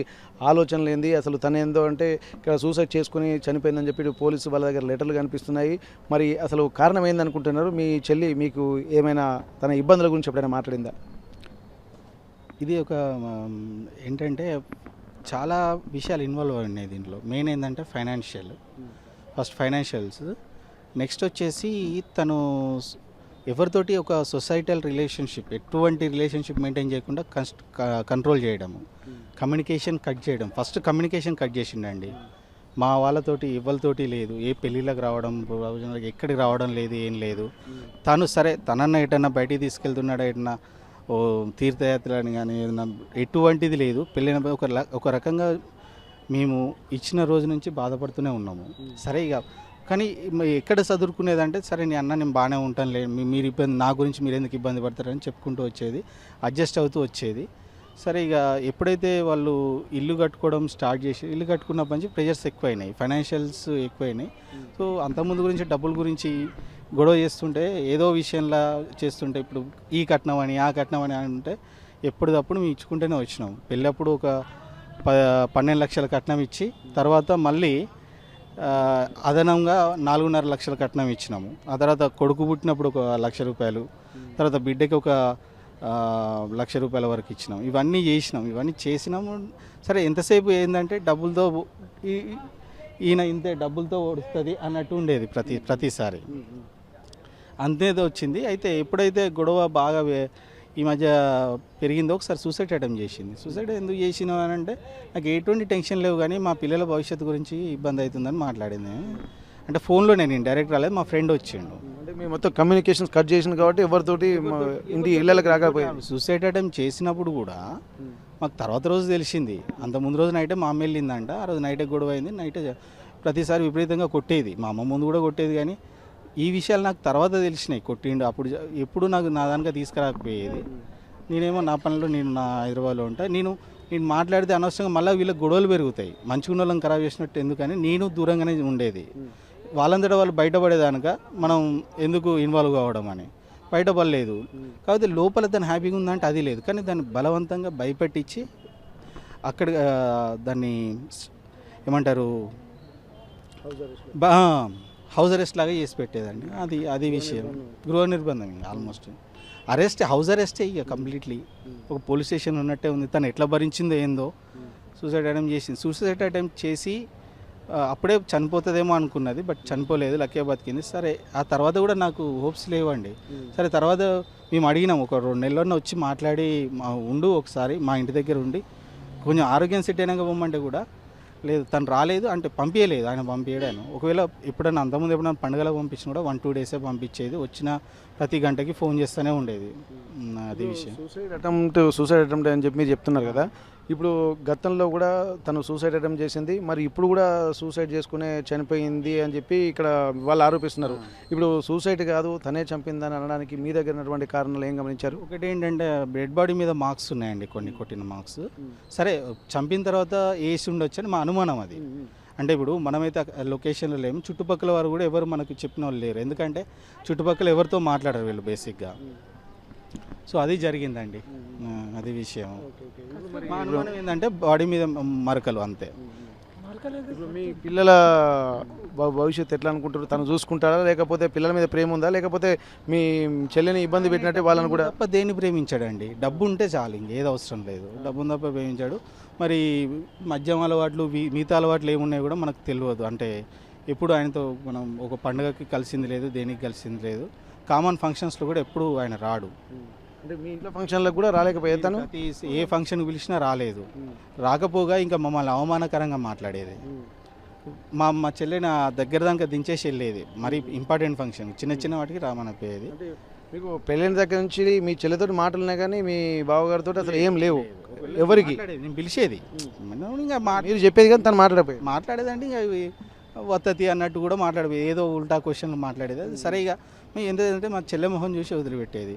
ఆలోచనలు ఏంది? అసలు తను ఏందో అంటే ఇక్కడ సూసైడ్ చేసుకుని చనిపోయిందని చెప్పి పోలీసు వాళ్ళ దగ్గర లెటర్లు కనిపిస్తున్నాయి. మరి అసలు కారణం ఏందనుకుంటున్నారు? మీ చెల్లి మీకు ఏమైనా తన ఇబ్బందుల గురించి ఎప్పుడైనా మాట్లాడిందా? ఇది ఒక ఏంటంటే చాలా విషయాలు ఇన్వాల్వ్ అయినాయి దీంట్లో. మెయిన్ ఏంటంటే ఫస్ట్ ఫైనాన్షియల్స్, నెక్స్ట్ వచ్చేసి తను ఎవరితోటి ఒక సొసైటల్ రిలేషన్షిప్, ఎటువంటి రిలేషన్షిప్ మెయింటైన్ చేయకుండా కంట్రోల్ చేయడము, కమ్యూనికేషన్ కట్ చేయడం. ఫస్ట్ కమ్యూనికేషన్ కట్ చేసిండండి. మా వాళ్ళతోటి ఎవరితోటి లేదు, ఏ పెళ్ళిళ్ళకి రావడం, ఎక్కడికి రావడం లేదు, ఏం లేదు. తను సరే తనన్న ఎటన్నా బయటికి తీసుకెళ్తున్నాడు, ఎటన్నా తీర్థయాత్రలని కానీ ఏదన్నా, ఎటువంటిది లేదు. పెళ్ళిన ఒక రకంగా మేము ఇచ్చిన రోజు నుంచి బాధపడుతూనే ఉన్నాము. సరే ఇక కానీ ఎక్కడ చదువుకునేదంటే, సరే నీ అన్న నేను బాగానే ఉంటాను లేదు, మీరు ఇబ్బంది, నా గురించి మీరు ఎందుకు ఇబ్బంది పడతారని చెప్పుకుంటూ వచ్చేది, అడ్జస్ట్ అవుతూ వచ్చేది. సరే ఇక ఎప్పుడైతే వాళ్ళు ఇల్లు కట్టుకోవడం స్టార్ట్ చేసి, ఇల్లు కట్టుకున్నప్పటి నుంచి ప్రెషర్స్ ఎక్కువైనాయి, ఫైనాన్షియల్స్ ఎక్కువైనాయి. సో అంతకుముందు గురించి డబ్బుల గురించి గొడవ చేస్తుంటే, ఏదో విషయంలో చేస్తుంటే, ఇప్పుడు ఈ కట్నం అని ఆ కట్నం అని అంటే ఎప్పటికప్పుడు మేము ఇచ్చుకుంటూనే వచ్చినాం. పెళ్ళప్పుడు ఒక 12 లక్షల కట్నం ఇచ్చి, తర్వాత మళ్ళీ అదనంగా 4.5 లక్షల కట్నం ఇచ్చినాము. ఆ తర్వాత కొడుకు పుట్టినప్పుడు ఒక 1 లక్ష రూపాయలు, తర్వాత బిడ్డకి ఒక 1 లక్ష రూపాయల వరకు ఇచ్చినాం. ఇవన్నీ చేసినాము. సరే ఎంతసేపు ఏంటంటే డబ్బులతో ఈయన ఇంతే డబ్బులతో ఓడుస్తుంది అన్నట్టు ఉండేది ప్రతిసారి. అంతేదో వచ్చింది. అయితే ఎప్పుడైతే గొడవ బాగా ఈ మధ్య పెరిగిందో, ఒకసారి సూసైడ్ అటెంప్ట్ చేసింది. సూసైడ్ ఎందుకు చేసినావు అని అంటే, నాకు ఎటువంటి టెన్షన్ లేవు కానీ మా పిల్లల భవిష్యత్తు గురించి ఇబ్బంది అవుతుందని మాట్లాడింది. అంటే ఫోన్లో నేను డైరెక్ట్ రాలేదు, మా ఫ్రెండ్ వచ్చిండు. అంటే మేము మొత్తం కమ్యూనికేషన్స్ కట్ చేసింది కాబట్టి ఎవరితోటి ఇంటి ఇళ్ళకి రాకపోయాం. సూసైడ్ అటెంప్ట్ చేసినప్పుడు కూడా మాకు తర్వాత రోజు తెలిసింది. అంత ముందు రోజు నైటే మా అమ్మ వెళ్ళిందంట. ఆ రోజు నైటే గొడవ అయింది. నైటే ప్రతిసారి విపరీతంగా కొట్టేది, మా అమ్మ ముందు కూడా కొట్టేది. కానీ ఈ విషయాలు నాకు తర్వాత తెలిసినాయి. కొట్టిండు అప్పుడు ఎప్పుడు నాకు నా దానిగా తీసుకురాకపోయేది. నేనేమో నా పనిలో నేను నా హైదరాబాద్లో ఉంటా. నేను మాట్లాడితే అనవసరంగా మళ్ళీ వీళ్ళకి గొడవలు పెరుగుతాయి. మంచిగా వాళ్ళని ఖరాబ్ చేసినట్టు ఎందుకని నేను దూరంగానే ఉండేది. వాళ్ళంతటా వాళ్ళు బయటపడేదానిక మనం ఎందుకు ఇన్వాల్వ్ కావడం అని బయటపడలేదు. కాకపోతే లోపల దాన్ని హ్యాపీగా ఉందంటే అది లేదు. కానీ దాన్ని బలవంతంగా భయపెట్టించి అక్కడ దాన్ని ఏమంటారు హౌస్ అరెస్ట్ లాగా చేసి పెట్టేదండి. అది విషయం. గృహ నిర్బంధం ఇంకా ఆల్మోస్ట్ హౌస్ అరెస్టే ఇక కంప్లీట్లీ. ఒక పోలీస్ స్టేషన్ ఉన్నట్టే ఉంది. తను ఎట్లా భరించిందో ఏందో. సూసైడ్ అటెంప్ట్ చేసి అప్పుడే చనిపోతుందేమో అనుకున్నది, బట్ చనిపోలేదు, లక్కీ బతికింది. సరే ఆ తర్వాత కూడా నాకు హోప్స్ లేవండి. సరే తర్వాత మేము అడిగినాం, ఒక 2 నెలల్లో వచ్చి మాట్లాడి ఉండు ఒకసారి మా ఇంటి దగ్గర ఉండి కొంచెం ఆరోగ్యం సెట్ అయినాక పోమంటే కూడా లేదు, తను రాలేదు అంటే పంపించలేదు, ఆయన పంపించాడు. ఒకవేళ ఎప్పుడైనా అంతకుముందు ఎప్పుడైనా పండుగలకు పంపించినా కూడా 1-2 డేసే పంపించేది, వచ్చిన ప్రతి గంటకి ఫోన్ చేస్తూనే ఉండేది. అది విషయం. సూసైడ్ అటెంప్ట్ అని చెప్పి మీరు చెప్తున్నారు కదా, ఇప్పుడు గతంలో కూడా తను సూసైడ్ అటెంప్ట్ చేసింది, మరి ఇప్పుడు కూడా సూసైడ్ చేసుకునే చనిపోయింది అని చెప్పి ఇక్కడ వాళ్ళు ఆరోపిస్తున్నారు. ఇప్పుడు సూసైడ్ కాదు తనే చంపిందని అనడానికి మీ దగ్గర ఉన్నటువంటి కారణాలు ఏం గమనించారు? ఒకటి ఏంటంటే డెడ్ బాడీ మీద మార్క్స్ ఉన్నాయండి, కొన్ని కొట్టిన మార్క్స్. సరే చంపిన తర్వాత వేసి ఉండొచ్చు అని మా అనుమానం అది. అంటే ఇప్పుడు మనమైతే లొకేషన్లో లేము, చుట్టుపక్కల వారు కూడా ఎవరు మనకు చెప్పిన వాళ్ళు లేరు, ఎందుకంటే చుట్టుపక్కల ఎవరితో మాట్లాడరు వీళ్ళు బేసిక్గా. సో అది జరిగిందండి, అది విషయం. మా అనుమానం ఏంటంటే బాడీ మీద మరకలు అంతే. ఇప్పుడు మీ పిల్లల భవిష్యత్తు ఎట్లా అనుకుంటారు? తను చూసుకుంటారా, లేకపోతే పిల్లల మీద ప్రేమ ఉందా, లేకపోతే మీ చెల్లిని ఇబ్బంది పెట్టినట్టే వాళ్ళని కూడా? తప్ప దేన్ని ప్రేమించాడండి, డబ్బు ఉంటే చాలు, ఇంకేది అవసరం లేదు, డబ్బును తప్ప ప్రేమించాడు. మరి మద్యం అలవాట్లు మిగతా అలవాట్లు ఏమున్నాయో కూడా మనకు తెలియదు. అంటే ఎప్పుడు ఆయనతో మనం ఒక పండుగకి కలిసింది లేదు, దేనికి కలిసింది లేదు, కామన్ ఫంక్షన్స్లో కూడా ఎప్పుడు ఆయన రాడు. అంటే మీ ఇంట్లో ఫంక్షన్లకు కూడా రాలేకపోయాను, ఏ ఫంక్షన్కి పిలిచినా రాలేదు. రాకపోగా ఇంకా మమ్మల్ని అవమానకరంగా మాట్లాడేది. మా చెల్లి నా దగ్గర దాకా దించేసి వెళ్ళేది, మరి ఇంపార్టెంట్ ఫంక్షన్ చిన్న వాటికి రామనపోయేది. మీకు పెళ్ళైన దగ్గర నుంచి మీ చెల్లితో మాటలు ఉన్నాయి కానీ మీ బావగారితో అసలు ఏం లేవు ఎవరికి? నేను పిలిచేది, ఇంకా మీరు చెప్పేది కానీ తను మాట్లాడేదంటే ఇంకా వత్తతి అన్నట్టు కూడా మాట్లాడేది, ఏదో ఉల్టా క్వశ్చన్లు మాట్లాడేది. అది సరే ఇక మేము ఏంటంటే మా చెల్లె మొహం చూసి వదిలిపెట్టేది.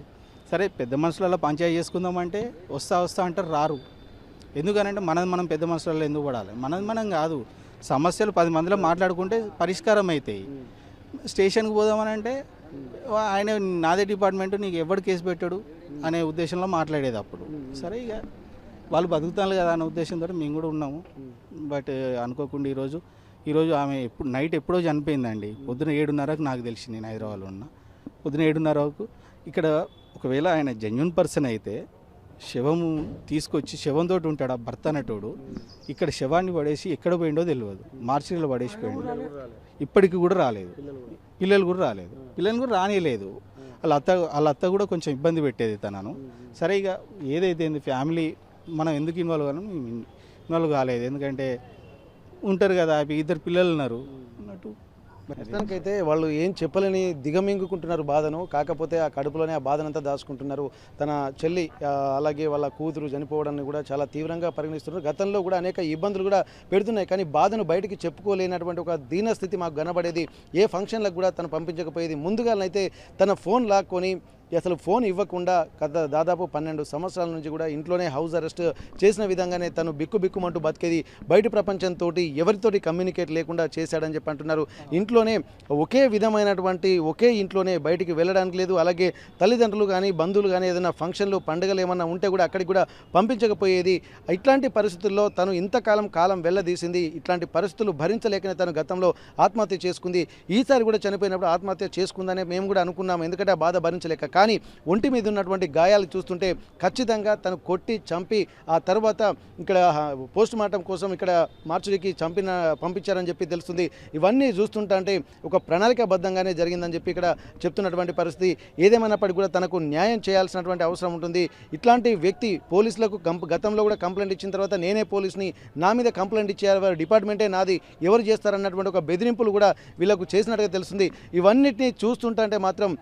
సరే పెద్ద మనుషులలో పంచాయతీ చేసుకుందామంటే వస్తా అంటారు, రారు. ఎందుకనంటే మనం పెద్ద మనుషులలో ఎందుకు పడాలి? మనం కాదు, సమస్యలు 10 మందిలో మాట్లాడుకుంటే పరిష్కారం అవుతాయి. స్టేషన్కి పోదామని అంటే ఆయన నాదే డిపార్ట్మెంట్, నీకు ఎవడు కేసు పెట్టాడు అనే ఉద్దేశంలో మాట్లాడేది అప్పుడు. సరే ఇక వాళ్ళు బతుకుతాను కదా అనే ఉద్దేశంతో మేము కూడా ఉన్నాము. బట్ అనుకోకుండా ఈరోజు ఆమె నైట్ ఎప్పుడో చనిపోయిందండి. పొద్దున 7:30కు నాకు తెలిసింది, నేను హైదరాబాద్లో ఉన్నా. పొద్దున 7:30కు ఇక్కడ ఒకవేళ ఆయన జెన్యున్ పర్సన్ అయితే శవము తీసుకొచ్చి శవంతో ఉంటాడు ఆ భర్త అనేటోడు, ఇక్కడ శవాన్ని పడేసి ఎక్కడ పోయిండో తెలియదు, మార్చిలో పడేసిపోయిండు. ఇప్పటికి కూడా రాలేదు, పిల్లలు కూడా రానిలేదు. వాళ్ళ అత్త కూడా కొంచెం ఇబ్బంది పెట్టేది తనను. సరే ఇక ఏదైతే ఫ్యామిలీ మనం ఎందుకు ఇన్వాల్వ్ కాలేదు, ఎందుకంటే ఉంటారు కదా, 2 పిల్లలు ఉన్నారు అన్నట్టు. ప్రస్తుతానికైతే వాళ్ళు ఏం చెప్పలేని దిగమింగుకుంటున్నారు బాధను, కాకపోతే ఆ కడుపులోనే ఆ బాధనంతా దాచుకుంటున్నారు. తన చెల్లి అలాగే వాళ్ళ కూతురు చనిపోవడాన్ని కూడా చాలా తీవ్రంగా పరిగణిస్తున్నారు. గతంలో కూడా అనేక ఇబ్బందులు కూడా పెడుతున్నాయి, కానీ బాధను బయటికి చెప్పుకోలేనటువంటి ఒక దీనస్థితి మాకు కనబడేది. ఏ ఫంక్షన్లకు కూడా తను పంపించకపోయేది. ముందుగానైతే తన ఫోన్ లాక్కొని అసలు ఫోన్ ఇవ్వకుండా దాదాపు 12 సంవత్సరాల నుంచి కూడా ఇంట్లోనే హౌస్ అరెస్ట్ చేసిన విధంగానే తను బిక్కుమంటూ బతికేది. బయట ప్రపంచంతో ఎవరితోటి కమ్యూనికేట్ లేకుండా చేశాడని చెప్పి అంటున్నారు. ఇంట్లోనే ఒకే ఇంట్లోనే బయటికి వెళ్ళడానికి లేదు. అలాగే తల్లిదండ్రులు కానీ బంధువులు కానీ ఏదైనా ఫంక్షన్లు పండుగలు ఏమన్నా ఉంటే కూడా అక్కడికి కూడా పంపించకపోయేది. ఇట్లాంటి పరిస్థితుల్లో తను కాలం వెళ్ళదీసింది. ఇట్లాంటి పరిస్థితులు భరించలేకనే తను గతంలో ఆత్మహత్య చేసుకుంది. ఈసారి కూడా చనిపోయినప్పుడు ఆత్మహత్య చేసుకుందనే మేము కూడా అనుకున్నాము, ఎందుకంటే ఆ బాధ భరించలేక. కానీ ఒంటి మీద ఉన్నటువంటి గాయాలు చూస్తుంటే ఖచ్చితంగా తను కొట్టి చంపి ఆ తర్వాత ఇక్కడ పోస్ట్ మార్టం కోసం ఇక్కడ మార్చురికి పంపించారని చెప్పి తెలుస్తుంది. ఇవన్నీ చూస్తుంటే ఒక ప్రణాళికాబద్ధంగానే జరిగిందని చెప్పి ఇక్కడ చెప్తున్నటువంటి పరిస్థితి. ఏదేమైనప్పటికీ కూడా తనకు న్యాయం చేయాల్సినటువంటి అవసరం ఉంటుంది. ఇట్లాంటి వ్యక్తి పోలీసులకు గతంలో కూడా కంప్లైంట్ ఇచ్చిన తర్వాత నేనే పోలీసుని, నా మీద కంప్లైంట్ ఇచ్చారు, వారి డిపార్ట్మెంటే నాది, ఎవరు చేస్తారన్నటువంటి ఒక బెదిరింపులు కూడా వీళ్ళకు చేసినట్టుగా తెలుస్తుంది. ఇవన్నిటిని చూస్తుంటే మాత్రం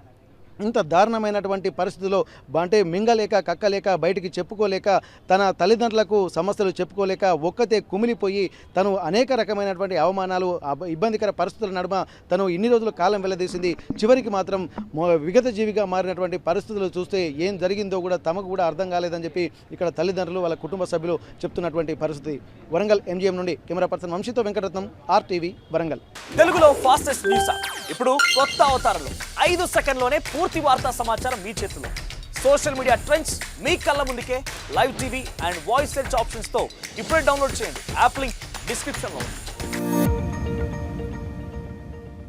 ఇంత దారుణమైనటువంటి పరిస్థితుల్లో అంటే మింగలేక కక్కలేక బయటికి చెప్పుకోలేక తన తల్లిదండ్రులకు సమస్యలు చెప్పుకోలేక ఒక్కతే కుమిలిపోయి తను అనేక రకమైనటువంటి అవమానాలు ఇబ్బందికర పరిస్థితుల నడుమ తను ఇన్ని రోజులు కాలం వెళ్ళదీసింది. చివరికి మాత్రం విగత జీవిగా మారినటువంటి పరిస్థితులు చూస్తే ఏం జరిగిందో కూడా తమకు కూడా అర్థం కాలేదని చెప్పి ఇక్కడ తల్లిదండ్రులు వాళ్ళ కుటుంబ సభ్యులు చెప్తున్నటువంటి పరిస్థితి. వరంగల్ MGM నుండి కెమెరా పర్సన్ వంశీతో వెంకటరత్నం, RTV వరంగల్. తెలుగులో ఫాస్టెస్ట్ న్యూస్ ఇప్పుడు కొత్త అవతారంలో 5 సెకండ్లోనే పూర్తి వార్తా సమాచారం మీ చేతిలో. సోషల్ మీడియా ట్రెండ్స్ మీ కళ్ళ ముందుకే live TV and voice search options తో ఇప్పుడే డౌన్లోడ్ చేయండి. యాప్ లింక్ డిస్క్రిప్షన్లో ఉంది.